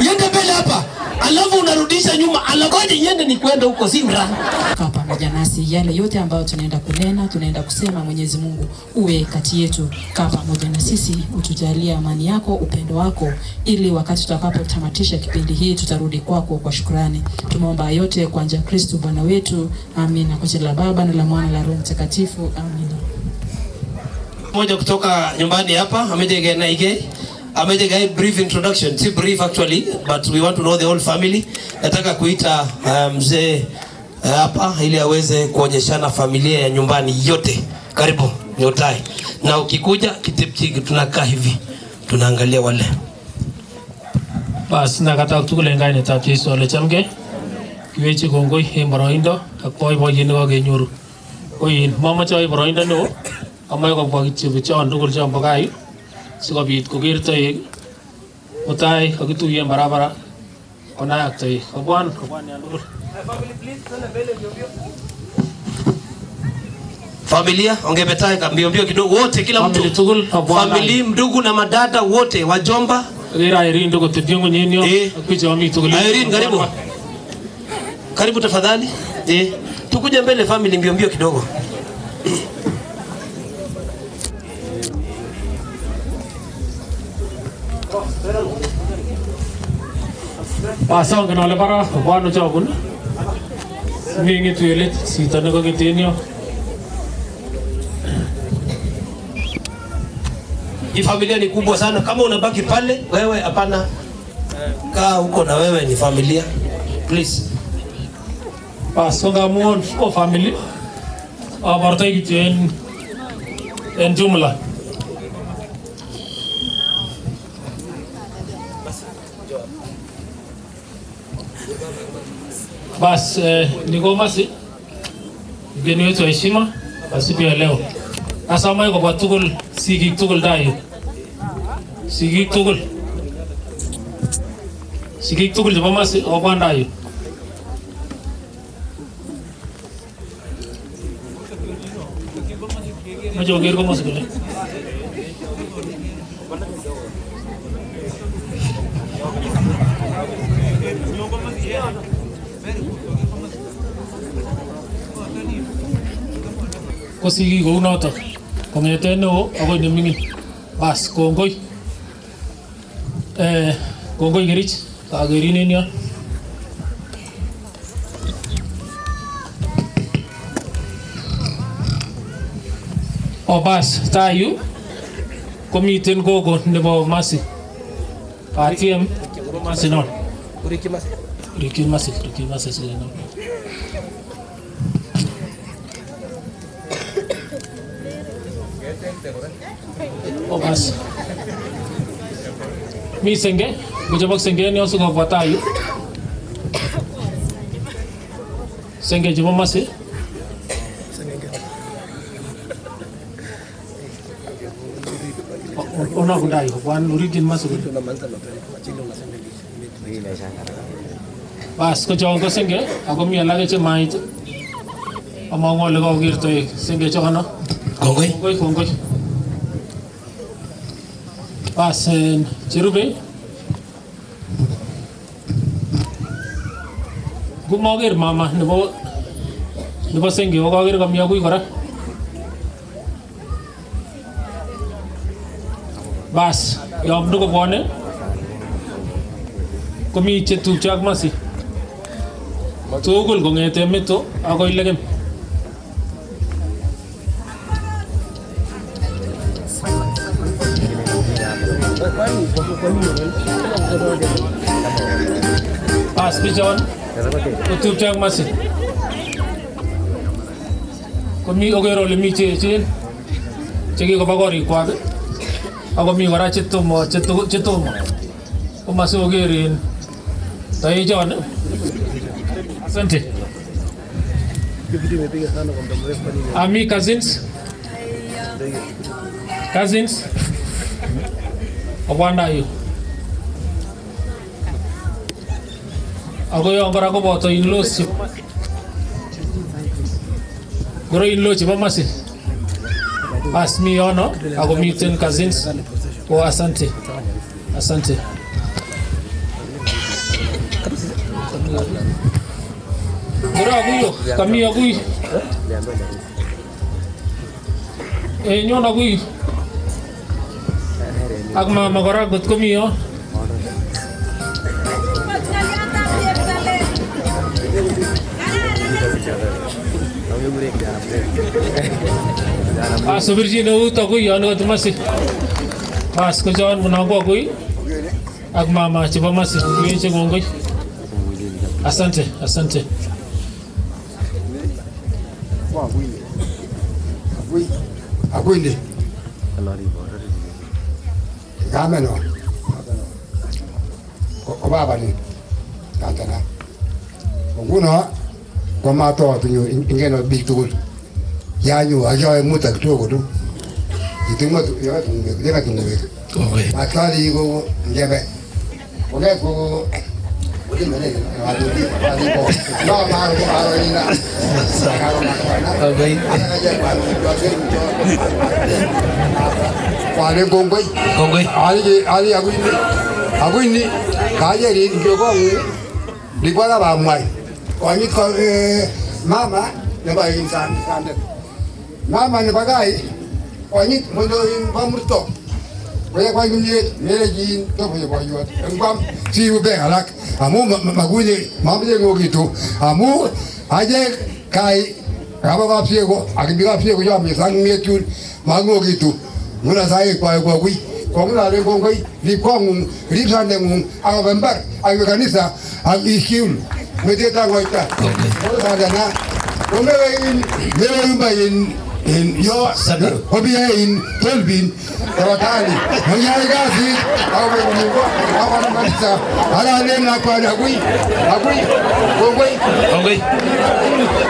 Yende mbele hapa. Alafu unarudisha nyuma. Alagoje yende ni kwenda huko Simra. Kaa pamoja nasi yale yote ambayo tunaenda kunena, tunaenda kusema, Mwenyezi Mungu uwe kati yetu. Kaa pamoja na sisi, utujalie amani yako, upendo wako, ili wakati tutakapotamatisha kipindi hii tutarudi kwako kwa shukrani. Tumeomba yote kwa njia ya Kristo Bwana wetu. Amina. Kwa jina la Baba na la Mwana na la Roho Mtakatifu. Amina. Mmoja kutoka nyumbani hapa amejega na ige amejega brief introduction, si brief actually, but we want to know the whole family. Nataka kuita mzee hapa ili aweze kuonyeshana familia ya nyumbani yote. Karibu nyotai. Na ukikuja kitipiki tunakaa hivi. Tunaangalia wale. Bas nakata tukule ngaine ta Yesu ale chamge. Kiwechi kongoi boroindo ak boiboiyet ne kakenyoru. Oin mamache boroindo neo. Amae kobwa kityo bichon tugul chombo gai sikobit koker toek mutai kakituye barabara konaak toek kobwan yan tugul. Familia ongebetai mbio mbio kidogo wote kila mtu tugul family ndugu na madada wote wajomba gira Irene ndogo tupiongo nyenyo akicha wami tugul. Irene karibu. Karibu tafadhali. Tukuje mbele family mbio mbio kidogo. Pasang kenal para bwana chakun. Mingi tuelet sita na kakitenyo. Hii familia ni kubwa sana. Kama unabaki pale wewe hapana. Kaa huko na wewe ni familia. Please. Pasonga muon o family. Abartai kitchen en jumla. Bas niko masi geni wetu heshima siku ya leo. Sasa mimi kwa tugul sigik tugul dayo. Sigik tugul jaba masi obandayo. Majo ger ko masi kule. Kosigi ko unoto kongeten neo agoi nemingin. Bas kongoi kongoi Kerich kagerin en yon. Bas tayu komiten gogo nebo masi atiem masi non Riki masi sile non. Bas mi senge bujabak senge ni osu ngobwa tayu senge juma masi ona kudai wan origin masi bas ko jongo senge ako mi alage che mait amango le ko girto senge chokano kongoi bas cherube gumoger mama nebo senge ko kager kamia kui kora. Bas Yom duko bwane. Komi chetupcho ak Masi. Tugul kong'ete meto akoi legem. Pas pichon. Tupcho ak Masi. Komi okero le mi chechen. Chekikoba korikwak. Ako mi kora chetomo. Komasi okerin. Tayo John. Asante. Ami cousins. Awanda yu. Ako yung kara ko boto in-laws. Guro in-laws pa Masi. As me no. Ako mitten cousins. Oh, asante. Guro aguyo, kami aguy. Nyon aguy. Agma magaragot kami yo. Subirji no aguy ano to Masi. Pas ko jon munago aguy. Agma ma chiba Masi kuye ngongoy. Asante. Aguindi. Gameno. Ko baba ni. Tantana. Nguno ko ma to tu ingeno big tool. Ya nyu ajo muta to tu. Itingo ya tu ngebe. Okay. Akali go ngebe. Oke ko Wale gongoi. Ali aku ini kaya di Jogja di Kuala Bamai. Kami mama lepas insan. Mama ni bagai. Kami mendoin pamurto. Kaya kwa ngumye melejin to kaya kwa yuat. Ngam si ube alak. Amu maguni mamje ngogitu. Amu aje kai kaba kapsiego, akibiga kapsiego yo misang mietun magogitu. Muna sai kwa kui. Kongla le kongkai li kong li sandeng agabembar agakanisa agiskiul. Medeta ngoita. Ora dana. Mewe bayin yo hobi in tolbin tawatali manyai gasi awe mungu awana manisa ala lena kwa agui gongoi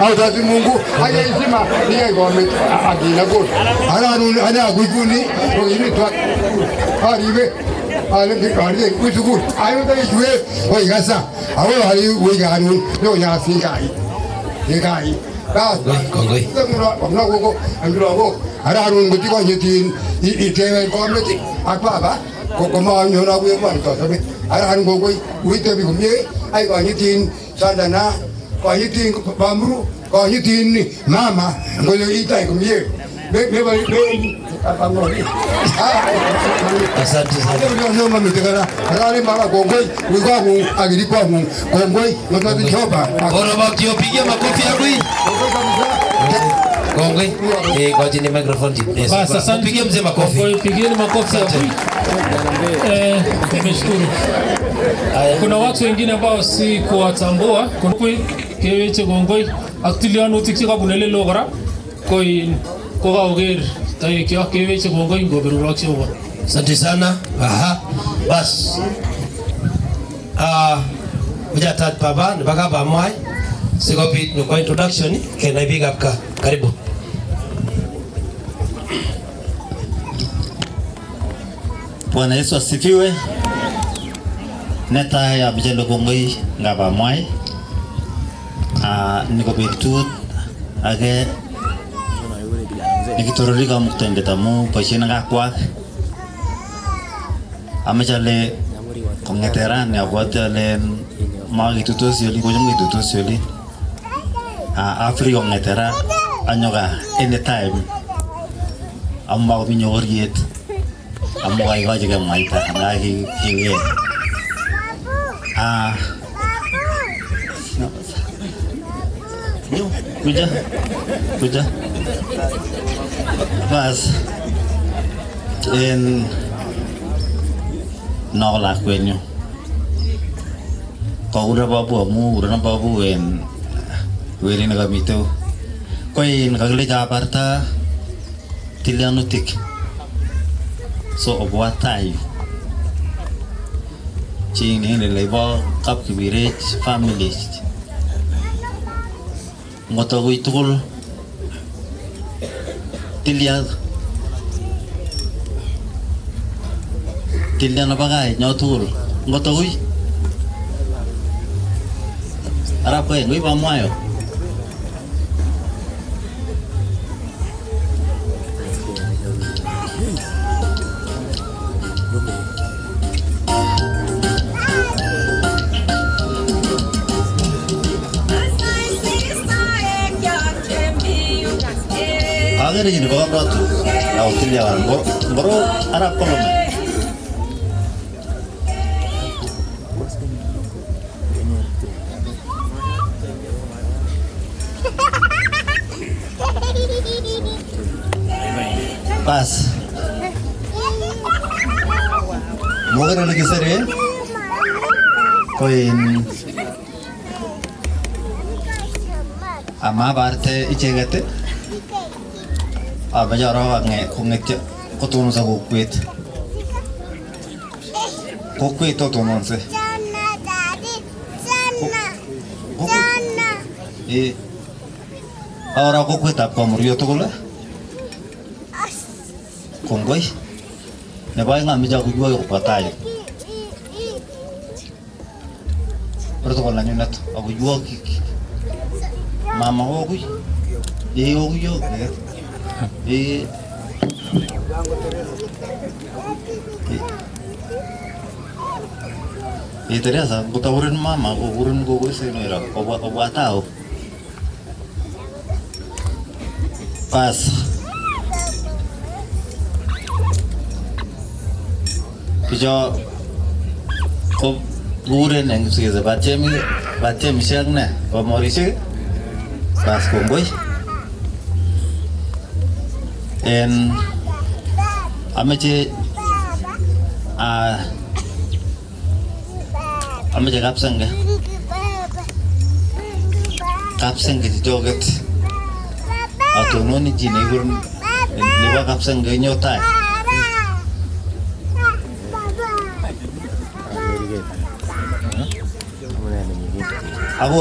au tatu mungu aya isima niye gome agina go ana agui kuni ko ini twa aribe ale de kare kusugu ayo da juwe o igasa awe hari we ganu no nya singai yegai Kongoi. Ngomong kok anglo ada harun beti ko nyetin itewe kometi apa kok mau nyora gue mah to tapi ada harun kongoi uite bi kumye ai ko nyetin sadana ko nyetin bamru ko nyetin mama ngolo itai kumye be apa ngori asante ndio mama mitegara ale mama kongoi wiko agiri kwa kongoi ndio joba bora bakio piga makofi agui Kongoi, kwa jini microphone jitnesi. Sasa pigie mzee makofi. Pigieni makofi hapo. Nimeshukuru. Kuna watu wengine ambao si kuwatambua. Kuna keweche Kongoi aktuliano tikika bunele logora. Koi koga oger tayo kia keweche Kongoi ngoberu rakshi oba. Asante sana. Aha. Bas. Ujatat baba, nibaka bamwai. Sikopit kwa introduction kena big up ka. Karibu. Bwana Yesu asifiwe. Neta ya Bijelo Kongoi ngaba mwai. Niko betut age nikitororika muktende tamu pashina ngakwa. Amechale kongeteran ya botale magi tutos yoli kujungi tutos yoli. Afrika ngetera anyoga anytime amma ko binyoriet amu kaigochi kemwaita ngaki kuja bas en nola kwenyu ko ura babu amu ura babu en weli na gamito ko in kagle jabarta tilianutik so obuatai ching ni lebo kap kibirech families ngoto guitul tilian apa kai nyotul ngoto gui arap kai gui pamuayo agar ini bawa batu, laut tilian bro arap kolom. Pas. Mungkin lagi sering. Koin. Ama barte icegate. Baca orang nge kongek kotono sa kukwit to tonon se ahora kukwit ap kamurio to kola kongoi ne bai ngam ja ku yo patai protokol na nyunat aku yo mama ho ku yo Terasa, kita urun mama, urun gogo sih nira, obat tahu. Pas. Pijo, kau urun yang sih baca misal na, pamori sih, pas kongoi. En amache kapsang ke joget atau noni jini gurun lewa kapsang ke nyotai aku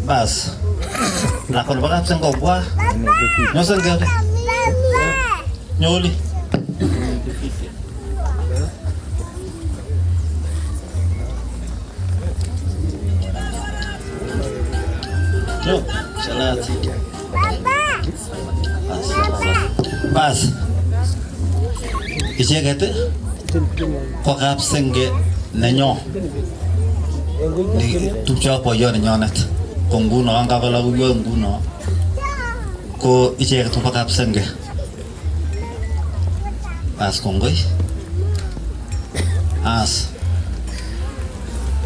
pas lakon ba kapsang ko buah nyosan ke nyoli Yo, salat. Pas. Ije gate. Ko kap senge nanyo. Di tupcha po yo nanyo nat. Konguno anga kala yo nguno. Ko ije gate po kap senge. Pas kongoi. As.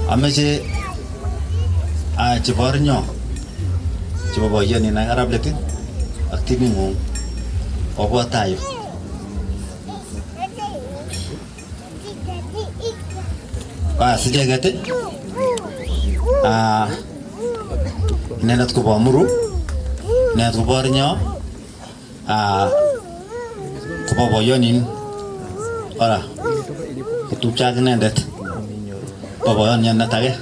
Ameje jebarnyo. Coba bawa ni nang Arab letin, aktifin mo, opo tayo. Sejak gate, nenat ko bamuru, nenat ko barnya, ko bawa ni, ora, itu cak nendet, bawa ni nenat aja.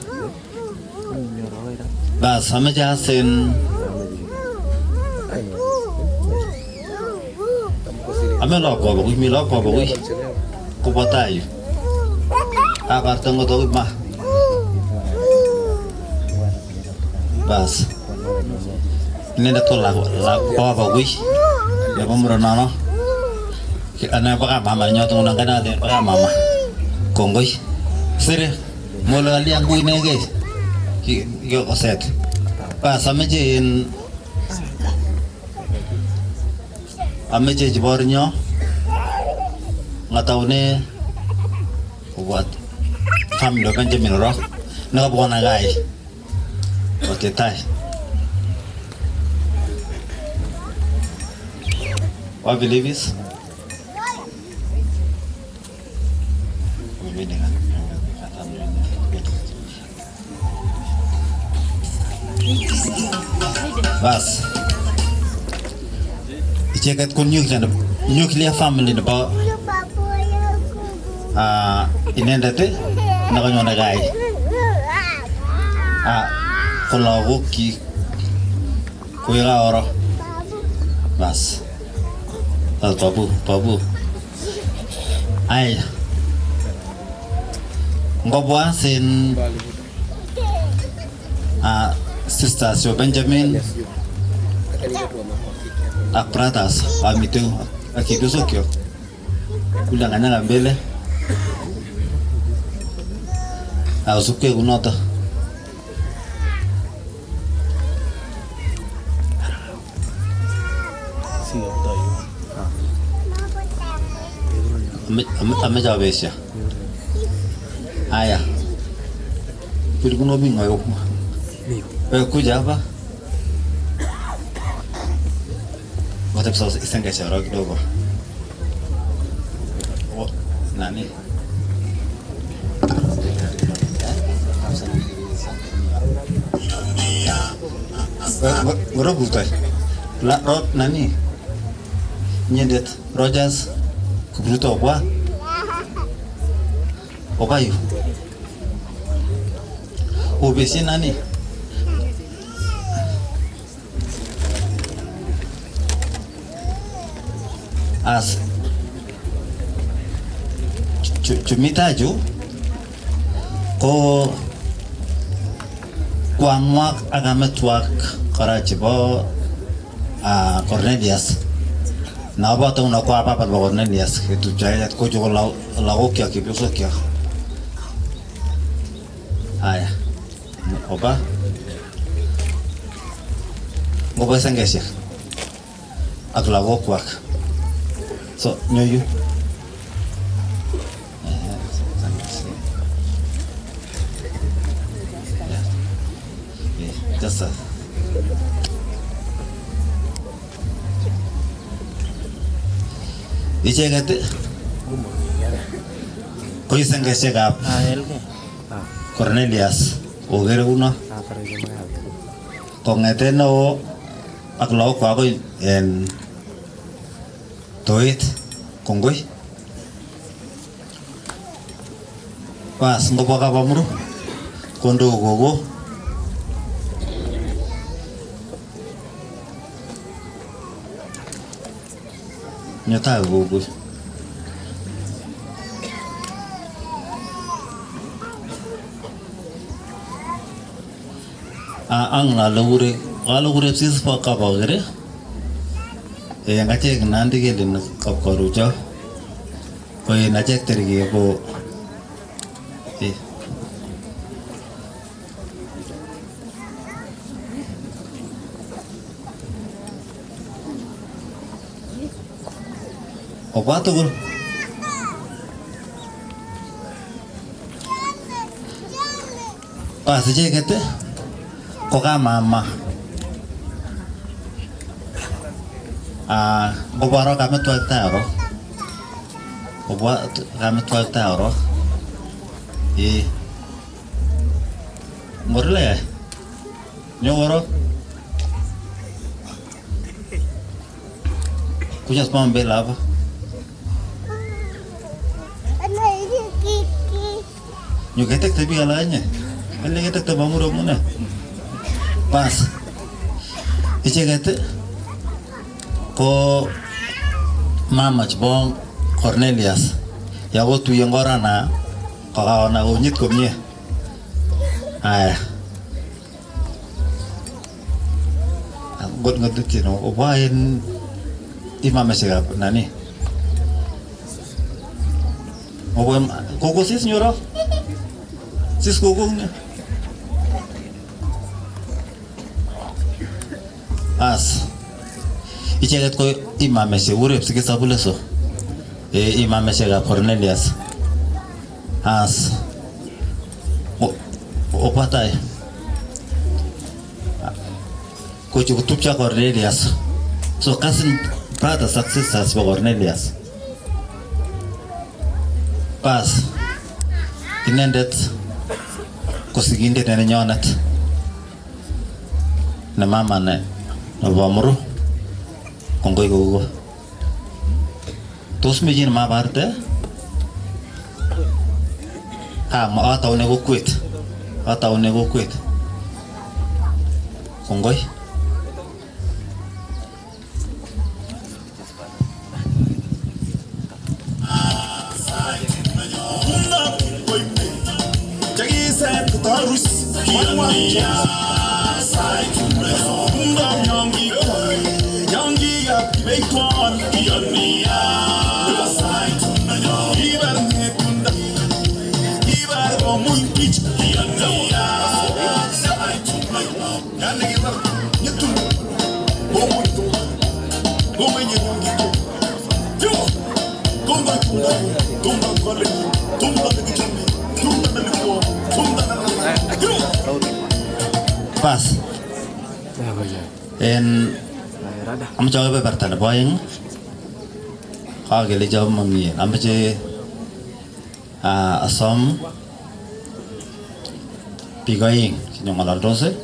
Bas, sama jahasin. Ame loko bagui mi loko bagui ko batai akar tengok tu mah bas ini dah tolak lako bagui ya pemurana no ana apa mama nyoto nang kana de apa mama kongoi sire mola ali angui nege yo koset bas amejin ameje jibornyo ngataune what family Benjamin Rock na bwana gai otetai what believe is bas ichekat kun nuclear family na ba inendate nakanyona gai kulago ki kuya oro bas babu ay ngobwa sin sister Sio Benjamin apratas amitu akidusokyo kudanganya mbele ausuke kunota amejawesha haya kulikuwa bingo yuko kuja hapa watapsa isengesha roho kidogo nani Robutai la rot nani nyendet Rogers kubruto kwa okayo obesi nani as chumitaju ko kwangwak agametwak karachibo Cornelius na bata una kwa papa Cornelius kitu jaya ko jo la okia kibuso kia aya oba ngoba sengesia akla wokwak so nyoyu just icheget ko isengesekab Cornelius ogere kuno kongete no ak lagok ko en toit kongoi pas ngopo ka pamuru kondo gogo nyata gogo ang lalure sis pa ka bagere ngache nandi gelin kapkaruja ko nache terige ko obato guru pas je kete ko ka mama gobaro kami tuak taro obat kami tuak taro morle nyoro kujas pambela apa nyugetek tapi alanya ele getek tabamuro muna pas ichegete ko mama chbong Cornelius yago tu yengora na kawana unyit komye aya god ngadutino obain imama sigap nani obam koko sis nyoro sis kokongnya as icheget ko imame se urep sige sabuleso imameshekab Cornelius as opatai kochu kutupcha Cornelius, so cousin brothers and sisters for Cornelius. Pas inendet kosigindet nenyonet na mama ne Vamuru kongoi gogo tos mejin ma barte ma ataune go kwet kongoi Pas en am coba bertanya poin kalau geli jawab mami am je asom pigaing yang malah dosa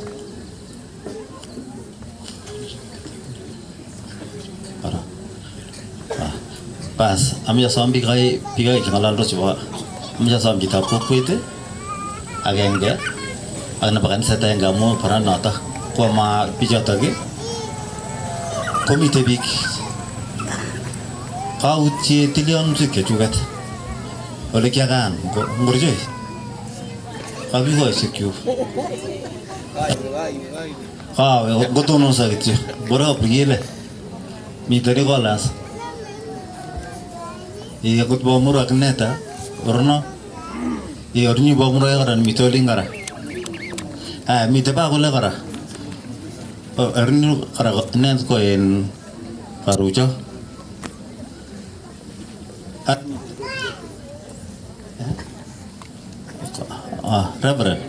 pas am je asom pigaing yang malah dosa am je asom kita kuku itu agak enggak ana bakan seta yang kamu pernah nota koma pijat lagi komite bik kau cie tilion suke juga oleh kia kan ngurjoi kami kau sekiu kau gotono sakit bora pergi le miteri kolas iya kut bomur akneta orno iya orni bomur ya kan mitoli ngara mite pa kule kara erni kara nen ko en karujo Reverend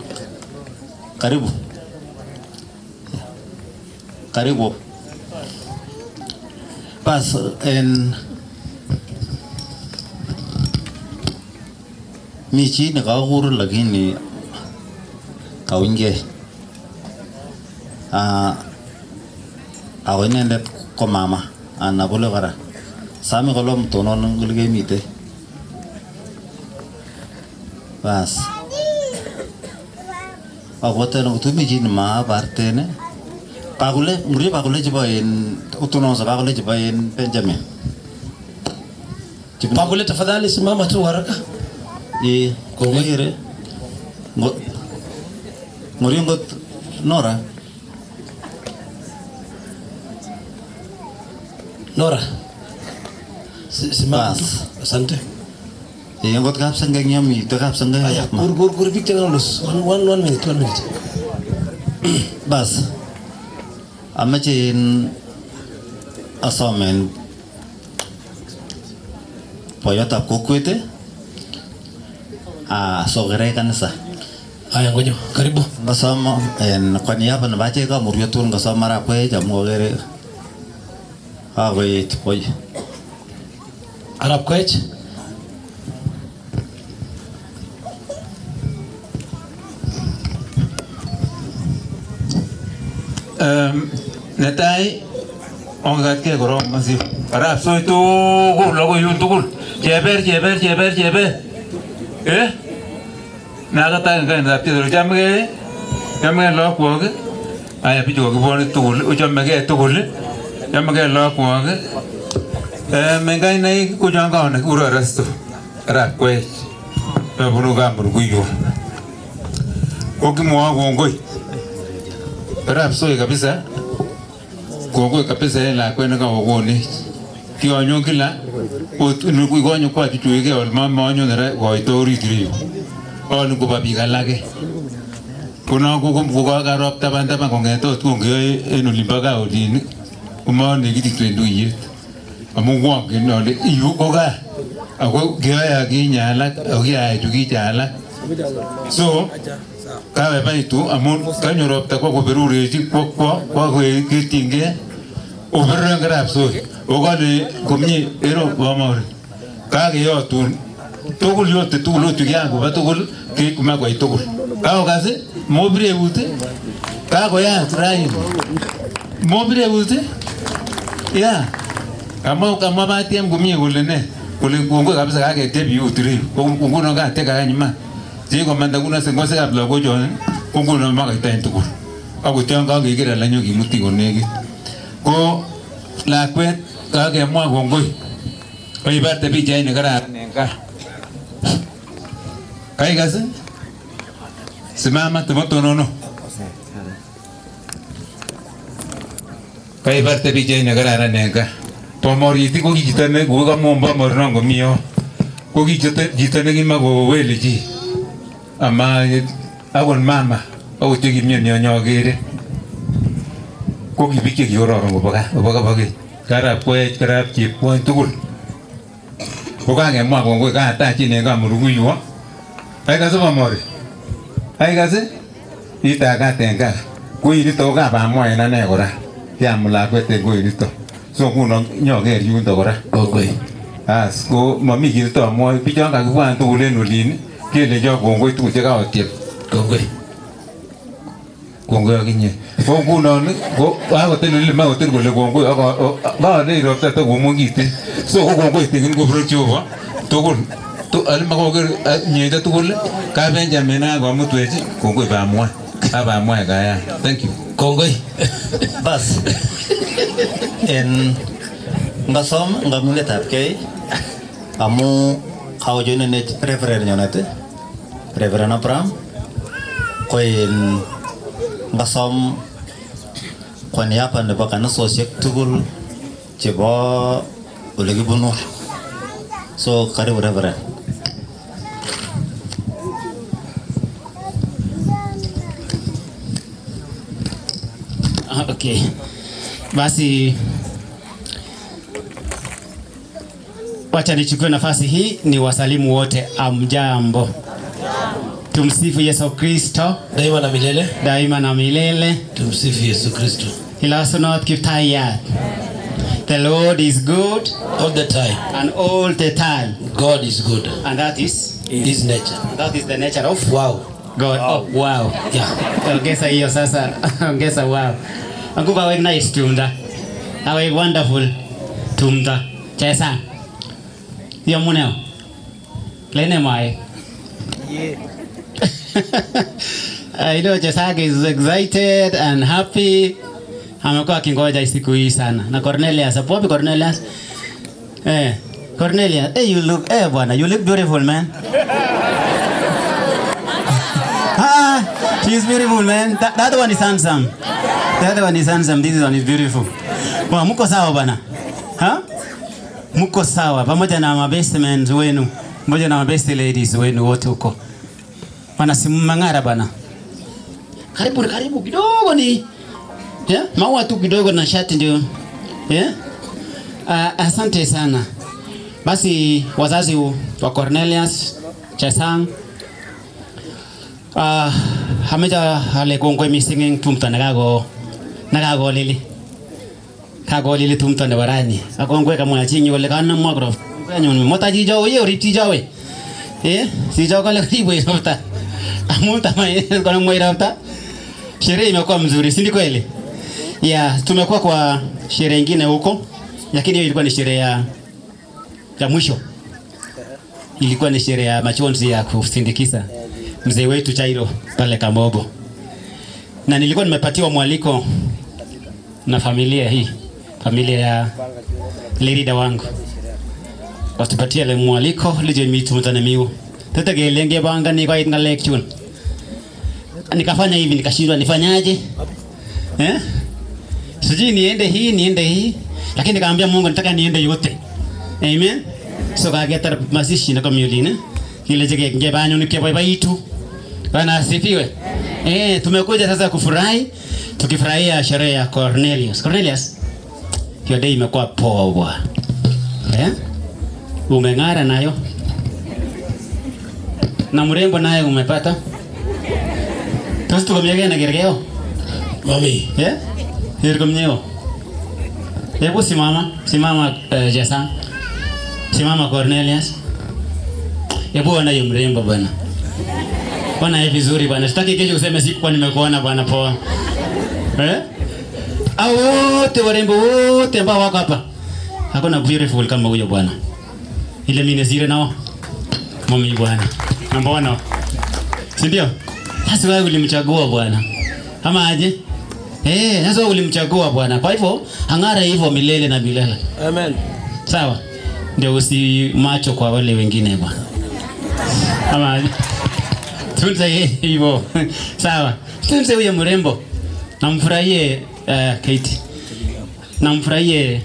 karibu pas en michi ne kau lagi ni kau inge aku ini lihat ko mama anak boleh kara sami kalau tonon ngulge mite pas aku teno tu mijin ma parte ne pakule cobain utunon sa pakule cobain Benjamin pakule tafadhali simama tu haraka kongire ngoringot Nora simama asante yang got kap sanggeng nyami to kap sanggeng ayah gur bikin lulus one minute bas amacin asamen poyota kukuite sogere kanisa ayah ngojo karibu basama en kwa niaba na bache ka muriotun kasama rapwe jamu gere wait boy Arab kwech netai ongat ke gorom masih Arab so itu logo yun tukul jeber naga ta kan da pidro jamge lo ko ge aya pijo ko bon tukul o jamge tukul jamge lo ko ge mengai nai ko janga na ura rasto Arab kwech to bulu gambur guyo okimo ngoi Arab so kabisa Kongwe kabisa la kwenda kwa wogoni kio nyongila onu kuigonyo kwa tutuige ol mama onyo nere kwa itori trio onu ko babi galage kuna ko ko ga rop tabanda ba kongeto tunge enu limbaga odini uma ne gidi twendu ye amu wa ke no le iu ko ga Ako kaya kinyalak, kaya chukijalak. So, kawe pa itu amun kanyorop ta ko berure ji ko kitinge overang grab so ogale komni ero bamor kage yo tun tugul yo te tulo tu yangu ba tugul ke kuma ko itugul kawo kase mobre bute ka ko ya trai mobre bute ya kama ba tiam gumi golene kule kungo kabisa kage tebi utri kungo no ga te ka nyima Jiko manda kuna sengose kabla ko jon kungo no ma ka tain tukul ako tiang ka ge gira lanyo gi muti gonegi ko la kwet ka ge mo gongoi oi bar te bi jai ne gara nenka kai gas simama tumoto no kai bar te bi jai ne gara nenka to mori ti ko gi jitane go ga mo ba mor no go mio ko gi jitane gi ma go wele ji ama agon mama o te gi mien nyo gere ko gi bike gi oro ngo baga kara pue kara chi pue tugul ko ga nge ma go ga ta chi ne ga mu ru yu ai ga so mori ai ga se ita ga tenga ko iri to ga ba mo ina ne gora ya mula ko te go iri to so ku no nyo ge yu to gora okay as ko mami gi to mo pi jo ga ku an tu le no lin ke le jo go tu je ga o tiep okay Congo gini, Congo non, aku telu lima hotel boleh Congo, aku ada di rota tu Congo gitu, so Congo itu kan Congo bercoba, tu alam aku nyeda tu boleh, kapan jamena kamu tu aja Congo bamuai, bamuai gaya, thank you, Congo, bas, ngasom ngamule tapke, kamu kau jono net preferennya nanti, preferennya pram, koin ngasom kwa niaba ne bakana sosiek tugul chebo ulegi bunur so karibu reverend okay basi wacha nichukue nafasi hii ni wasalimu wote amjambo. Tumsifu Yesu Kristo. Daima na milele. Daima na milele. Tumsifu Yesu Kristo. Ilasunot kiptayat. The Lord is good all the time. And all the time. God is good. And that is His nature. That is the nature of wow. God. Wow. Oh, wow. Yeah. Ongeza hiyo sasa. Ongeza wow. Akuba we nice tumda. Awe wonderful tumda. Chesa. Yo muneo. Lene mai. Yeah. I know Jesage is excited and happy. Amekuwa akingoja siku hii sana. Na Cornelius, hapo wapi Cornelius? Cornelius, you look bwana, you look beautiful man. She is beautiful man. That one is handsome. The other one is handsome. This one is beautiful. Bwana mko sawa bwana? Mko sawa pamoja na mabest men wenu, pamoja na mabest ladies wenu wote huko. Wanasimangara bana. Karibu kidogo ni. Yeah? Maua tu kidogo na shati ndio. Yeah? Asante sana. Basi wazazi wa Cornelius Chesang hameja hale kongwe misinging tumta nagago lili. Kago lili tumta ne warani. Akongwe kama chinyi wale kana magro. Kwenye motaji jawe yoriti jawe. Si jawe kale karibu yota. Amuta mai kwa mwairafta. Sherehe imekuwa mzuri, si ndio kweli? Yeah, tumekuwa kwa sherehe nyingine huko, lakini hiyo ilikuwa ni sherehe ya mwisho. Ilikuwa ni sherehe ya machozi ya kusindikiza mzee wetu Chairo pale Kamobo. Na nilikuwa nimepatiwa mwaliko na familia hii, familia ya Lerida wangu. Watupatia ile mwaliko lije mitu mtane miu. Tata gelenge banga ni kwa ngalek chun. Nikafanya hivi nikashindwa nifanyaje? Sijui niende hii, lakini nikamwambia Mungu nataka niende yote. Amen. So kageta masishi na community kile jege ngebanyo nikebaitu. Bana asifiwe. Tumekuja sasa kufurahi, tukifurahia sherehe ya Cornelius. Cornelius, hiyo day imekuwa poa bwana. Umeng'ara nayo. Na mrembo naye umepata. Tosto komyege na gergeo. Mami. Komnyeo. Hebu simama Jesa. Simama Cornelius. Hebu ana yule mrembo bwana. Bwana hivi vizuri bwana. Sitaki kesho useme siku kwa nimekuona bwana poa. Wote warembo wote ambao wako hapa. Hakuna beautiful kama huyo bwana. Ile mimi zile nao. Mami bwana. Namba 1. Si ndio? Sasa wewe ulimchagua bwana. Ama aje? Sasa ulimchagua bwana. Kwa hivyo ang'ara hivyo milele na milele. Amen. Sawa. Ndio usimacho kwa wale wengine bwana. Ama aje? Tunza hivyo. Sawa. Tunza huyo mrembo. Namfurahie Kate. Namfurahie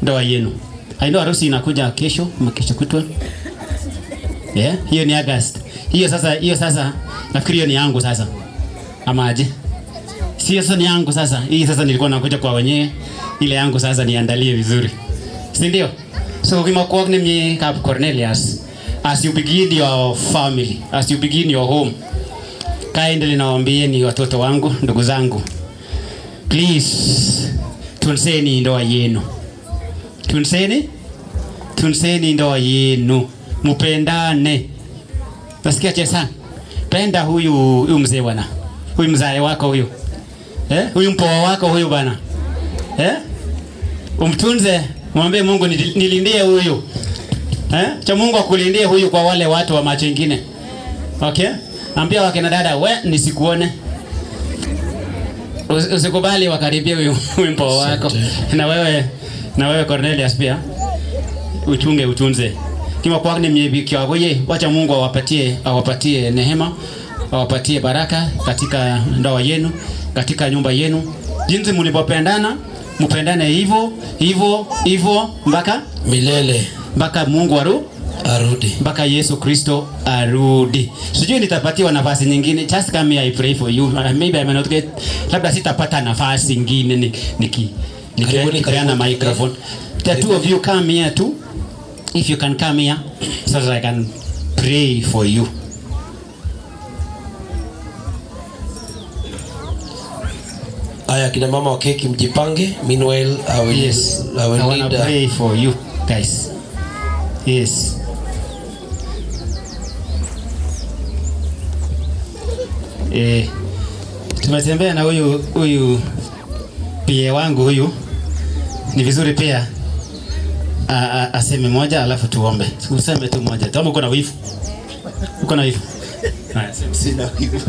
ndoa yenu. Haina harusi inakuja kesho kutwa. Hiyo ni August. Hiyo sasa nafikiri hiyo ni yangu sasa. Ama aje? Sio ni yangu sasa. Hii sasa nilikuwa nakuja kwa wenyewe. Ile yangu sasa niandalie vizuri. Si ndio? So kima kwa ni Cap Cornelius, as you begin your family, as you begin your home. Kindly nawaambieni watoto wangu, ndugu zangu. Please tunseni ndoa yenu. Tunseni ndoa yenu. Mupendane. Nasikia Chesa. Penda huyu mzee bwana. Huyu mzae wako huyu. Huyu mpoa wako huyu bwana. Umtunze, mwambie Mungu nilindie huyu. Cha Mungu akulindie huyu kwa wale watu wa macho mengine. Okay? Ambia wakina dada, nisikuone. Usikubali wakaribie huyu mpoa wako. Na wewe Cornelius pia. Utunze. Kima kwa ni mnyebiki wako wacha Mungu awapatie neema, awapatie baraka katika ndoa yenu, katika nyumba yenu. Jinsi mlipopendana, mpendane hivyo mpaka milele. Mpaka Mungu arudi. Mpaka Yesu Kristo arudi. Sijui nitapatiwa nafasi nyingine. Just come here, I pray for you. Maybe I may not get. Labda sitapata nafasi nyingine nikipeana microphone. The two of you come here too. If you can come here so that I can pray for you. Aya kina mama wa keki mjipange. Meanwhile I will need pray for you guys. Yes. Tumetembea na huyu pia wangu huyu. Ni vizuri pia aseme moja alafu tuombe. Useme tu moja. Kama uko na wivu. Sina wivu.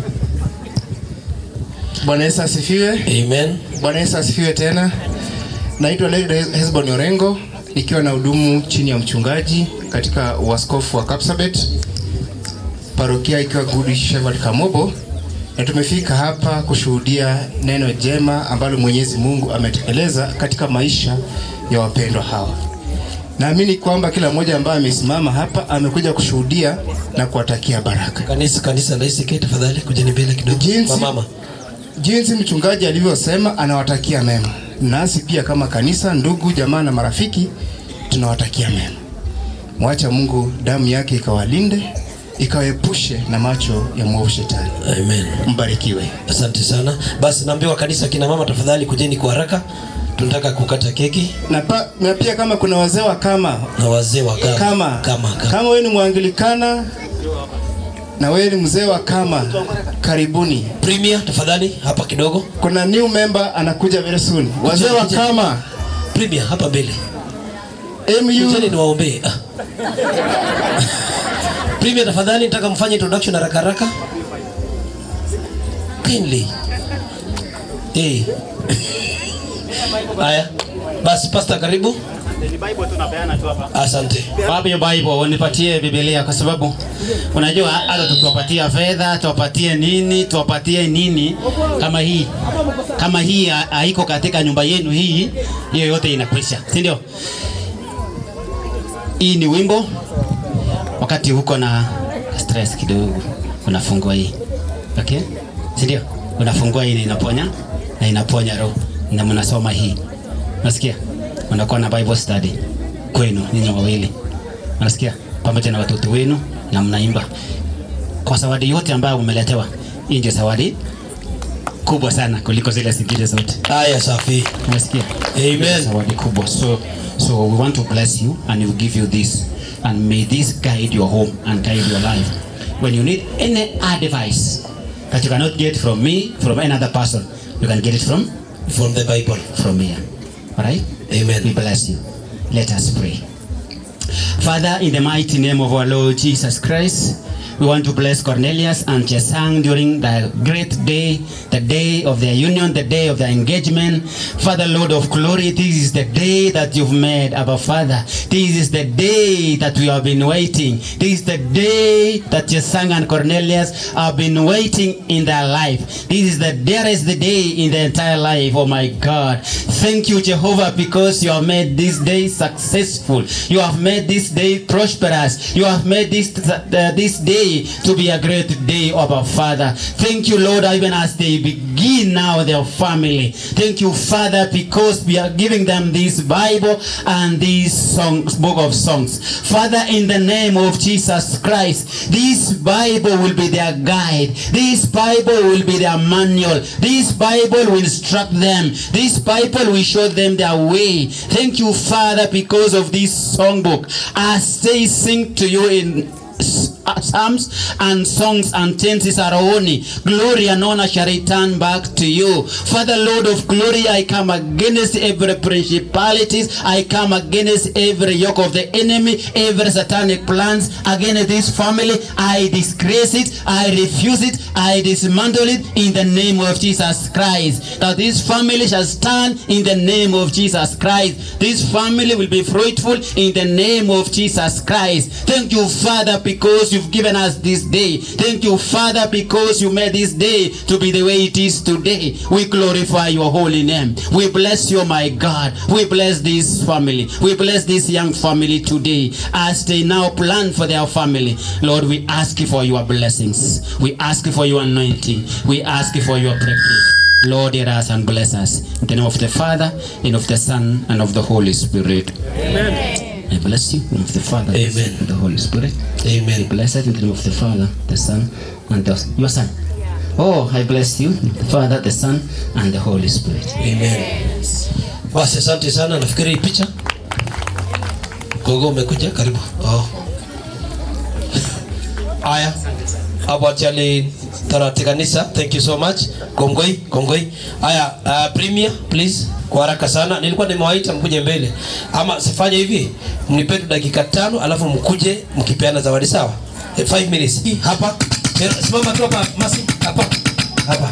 Bwana Yesu asifiwe. Amen. Bwana Yesu asifiwe tena. Naitwa Hesbon Orengo, nikiwa na hudumu chini ya mchungaji katika uaskofu wa Kapsabet. Parokia ikiwa Good Shepherd Kamobo. Na tumefika hapa kushuhudia neno jema ambalo Mwenyezi Mungu ametekeleza katika maisha ya wapendwa hawa. Naamini kwamba kila mmoja ambaye amesimama hapa amekuja kushuhudia na kuwatakia baraka. Kanisa la ICK tafadhali kujeni mbele kidogo. Mama. Jinsi mchungaji alivyosema anawatakia mema. Nasi pia kama kanisa, ndugu, jamaa na marafiki tunawatakia mema. Mwacha Mungu damu yake ikawalinde, ikawaepushe na macho ya mwovu shetani. Amen. Mbarikiwe. Asante sana. Basi naambiwa kanisa kina mama tafadhali kujeni kwa haraka. Tunataka kukata keki. Na pia kama kuna wazee wa kama. Na wazee wa kama. Kama wewe ni Mwangilikana na wewe ni mzee wa kama, karibuni. Premier tafadhali hapa kidogo. Kuna new member anakuja very soon. Wazee wa kama. Premier hapa mbele. Kujeni niwaombee. Premier tafadhali nataka mfanye introduction haraka. Kindly. Haya. Basi pastor karibu. Bible tunapeana tu hapa. Asante. Wapi hiyo Bible? Unipatie Biblia kwa sababu unajua hata tukiwapatia fedha, tuwapatie nini kama hii haiko katika nyumba yenu hiyo yote inakwisha. Si ndio? Hii ni wimbo wakati huko na stress kidogo unafungua hii. Okay? Si ndio? Unafungua hii na inaponya roho. Na mnasoma hii. Nasikia? Unakuwa na Bible study kwenu ninyi wawili. Unasikia? Pamoja na watoto wenu na mnaimba. Kwa zawadi yote ambayo umeletewa. Hii ndio zawadi kubwa sana kuliko zile zingine zote. Haya safi. Unasikia? Amen. Zawadi kubwa. So we want to bless you and we give you this, and may this guide your home and guide your life. When you need any advice that you cannot get from me, from any other person, you can get it from the Bible, from here. All right? Amen. We bless you. Let us pray. Father, in the mighty name of our Lord Jesus Christ, we want to bless Cornelius and Chesang during the great day, the day of their union, the day of their engagement. Father, Lord of glory, this is the day that you've made, Abba Father. This is the day that we have been waiting. This is the day that Chesang and Cornelius have been waiting in their life. This is the dearest day in their entire life, oh my God. Thank you, Jehovah, because you have made this day successful. You have made this day prosperous. You have made this day to be a great day of our Father. Thank you, Lord, even as they begin now their family. Thank you, Father, because we are giving them this Bible and this book of songs. Father, in the name of Jesus Christ, this Bible will be their guide. This Bible will be their manual. This Bible will instruct them. This Bible will show them their way. Thank you, Father, because of this songbook. As they sing to you in psalms and songs and tenses are only. Glory and honor shall return back to you. Father, Lord of glory, I come against every principalities. I come against every yoke of the enemy, every satanic plans against this family. I disgrace it. I refuse it. I dismantle it in the name of Jesus Christ. That this family shall stand in the name of Jesus Christ. This family will be fruitful in the name of Jesus Christ. Thank you, Father, because you've given us this day. Thank you, Father, because you made this day to be the way it is today. We glorify your holy name. We bless you, my God. We bless this family. We bless this young family today as they now plan for their family. Lord, we ask you for your blessings. We ask you for your anointing. We ask you for your breakthrough. Lord, hear us and bless us. In the name of the Father, and of the Son, and of the Holy Spirit. Amen. I bless you in the name of the Father, Amen, and the Holy Spirit. Amen. I bless it in the name of the Father, the Son, and your Son. Oh, I bless you, the Father, the Son, and the Holy Spirit. Amen. Basi asante sana, nafikiri picha. Gogo umekuja, karibu. Oh. Aya. Hapo achali tarati kanisa. Thank you so much. Kongoi. Aya, Premier, please. Kwa haraka sana. Nilikuwa nimewaita mkuje mbele. Ama sifanye hivi. Mnipe dakika 5 alafu mkuje mkipeana zawadi, sawa? 5 minutes. Hapa. Simama tu hapa, Masi. Hapa.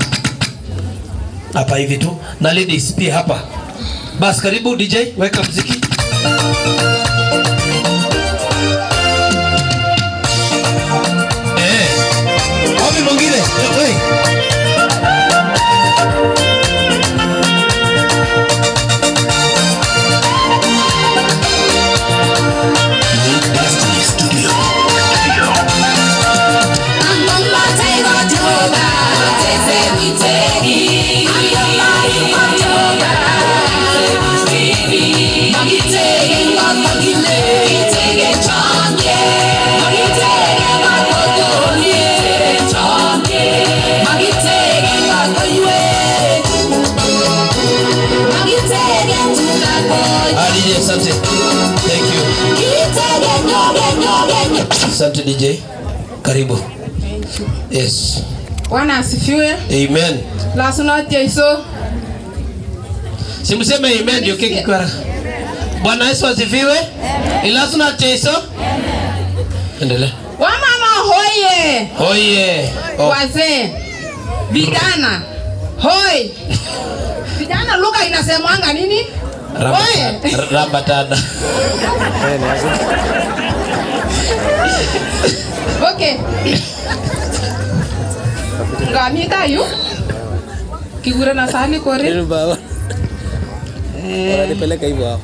Hapa hivi tu. Na ladies pia hapa. Bas karibu DJ, weka muziki. Wapi mwingine? Hey. Asante. Thank you. Asante DJ. Karibu. Yes. Bwana asifiwe. Amen. Lazima Yesu. Simseme amen ndio keki kwa. Bwana Yesu asifiwe. Lazima Yesu. Endelea. Wamama hoye. Hoye. Oh. Wazee. Vijana. Hoi. Vijana lugha inasemwanga nini? Rambatada. Okay. Ngami tayo. Kigura na sali kore. Nini baba? Wanipeleka hivyo hapo.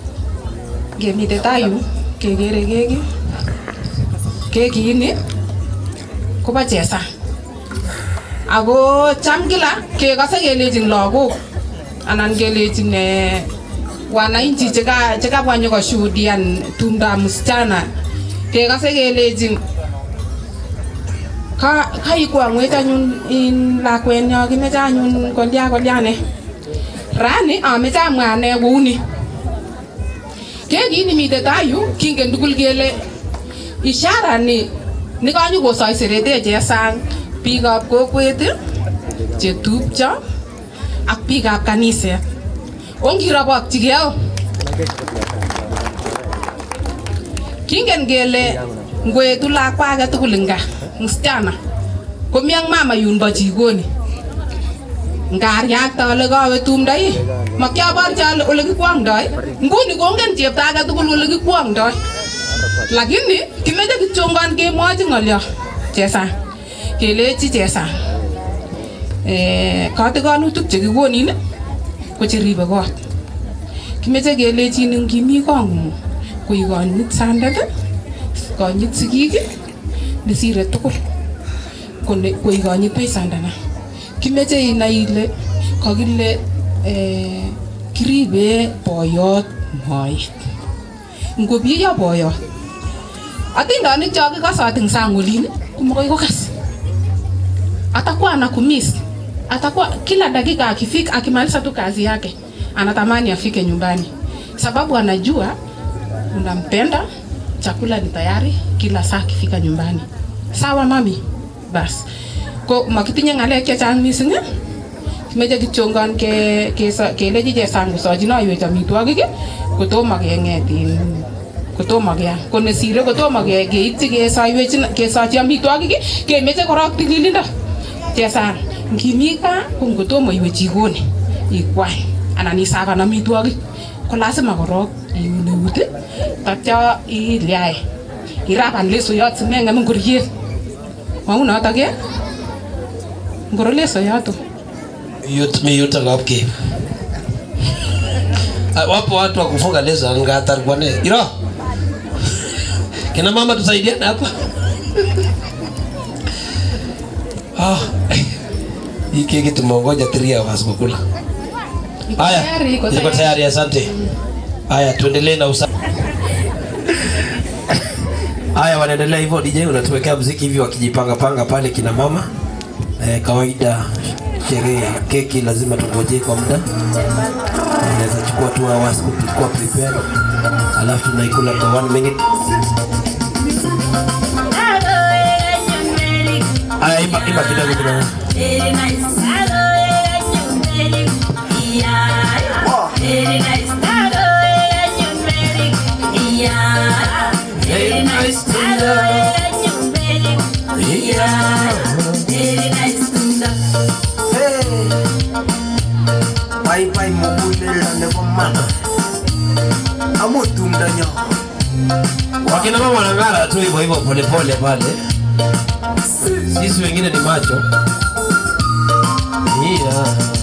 Gemite tayo. Kegere. Keki ini. Kuba chesa. Ago chamgila kekase kelejin lagok anan kelejin wananchi cheka bwanyo kushuhudia tumda msichana kekase kelechin kaikwangwech anyun in lakwenyo kimeche anyun kolyane rani ameche amwa ane kouni kekini mite tayu kingen tugul kele ishara ni kanyo kosoi serete chesang biikab kokwet chetupcho ak biikab kaniset ongirobokchigei kingen kele ngwetu lakwa age tugul nga msichana komi ak mama yunbo jikoni ngariakta ole kawe tumdoi makyaborchi ole kikwongdoi nguni kongen chepto age tugul ole kikwongdoi lakini kimeche kichongon kemwochi ng'olyo chesang kelechi chesang katikonutik chekikonin ko cheribe kot kimeche kelechin ngimi kong'ung koi konyit sandet konyit sigik nesire tugul koi konyit sandana kimeche inai ile kakile kiribe boyot moet ngobiyo boyot atindonik cho kikasot eng sang olin komokoi kokas atakuwa anakumiss atakuwa kila dakika akimaliza tu kazi yake anatamani afike nyumbani sababu anajua unampenda, chakula ni tayari kila saa kifika nyumbani. Sawa mami? Bas. Ko makitinye ngalek chechang mising kimeche kichongon kelechi chesang kosochinaiwech amitwogik kotomo keng'et kotomo keyam ko nesire kotomo keityi kesochi amitwogik kemeche korok tililindo chesang ngimi gaa ko ngotomo iwe jikoni ikwany anan isakan amitwogik ko lazima korok iun eut tatya iliae irapan lesoyot simeng'em ngoriet mau notok ngoro lesoyot mi yuta lapke wapo watu wa kufunga leso ngatar kwane iro kina mama tusaidiane hapa hii keki tumeongoja 3 hours kukula. Haya, niko tayari, asante. Haya, tuendelee na usafi. Haya, wanaendelea hivyo. DJ unatuwekea muziki hivi wakijipanga panga pale kina mama. Kawaida sherehe ya keki lazima tungojee kwa muda. Inaweza chukua 2 hours kupikwa prepare. Alafu tunaikula kwa 1 minute. Haya, imba kidogo kidogo. Very nice. Very nice. Very nice to love. Very nice to love. Hey, bye bye mobile la nebo mama. Amo tumdanyo. Wakina mama wanang'ara tu hivyo hivyo pole pole pale. Sisi wengine ni macho. Yeah.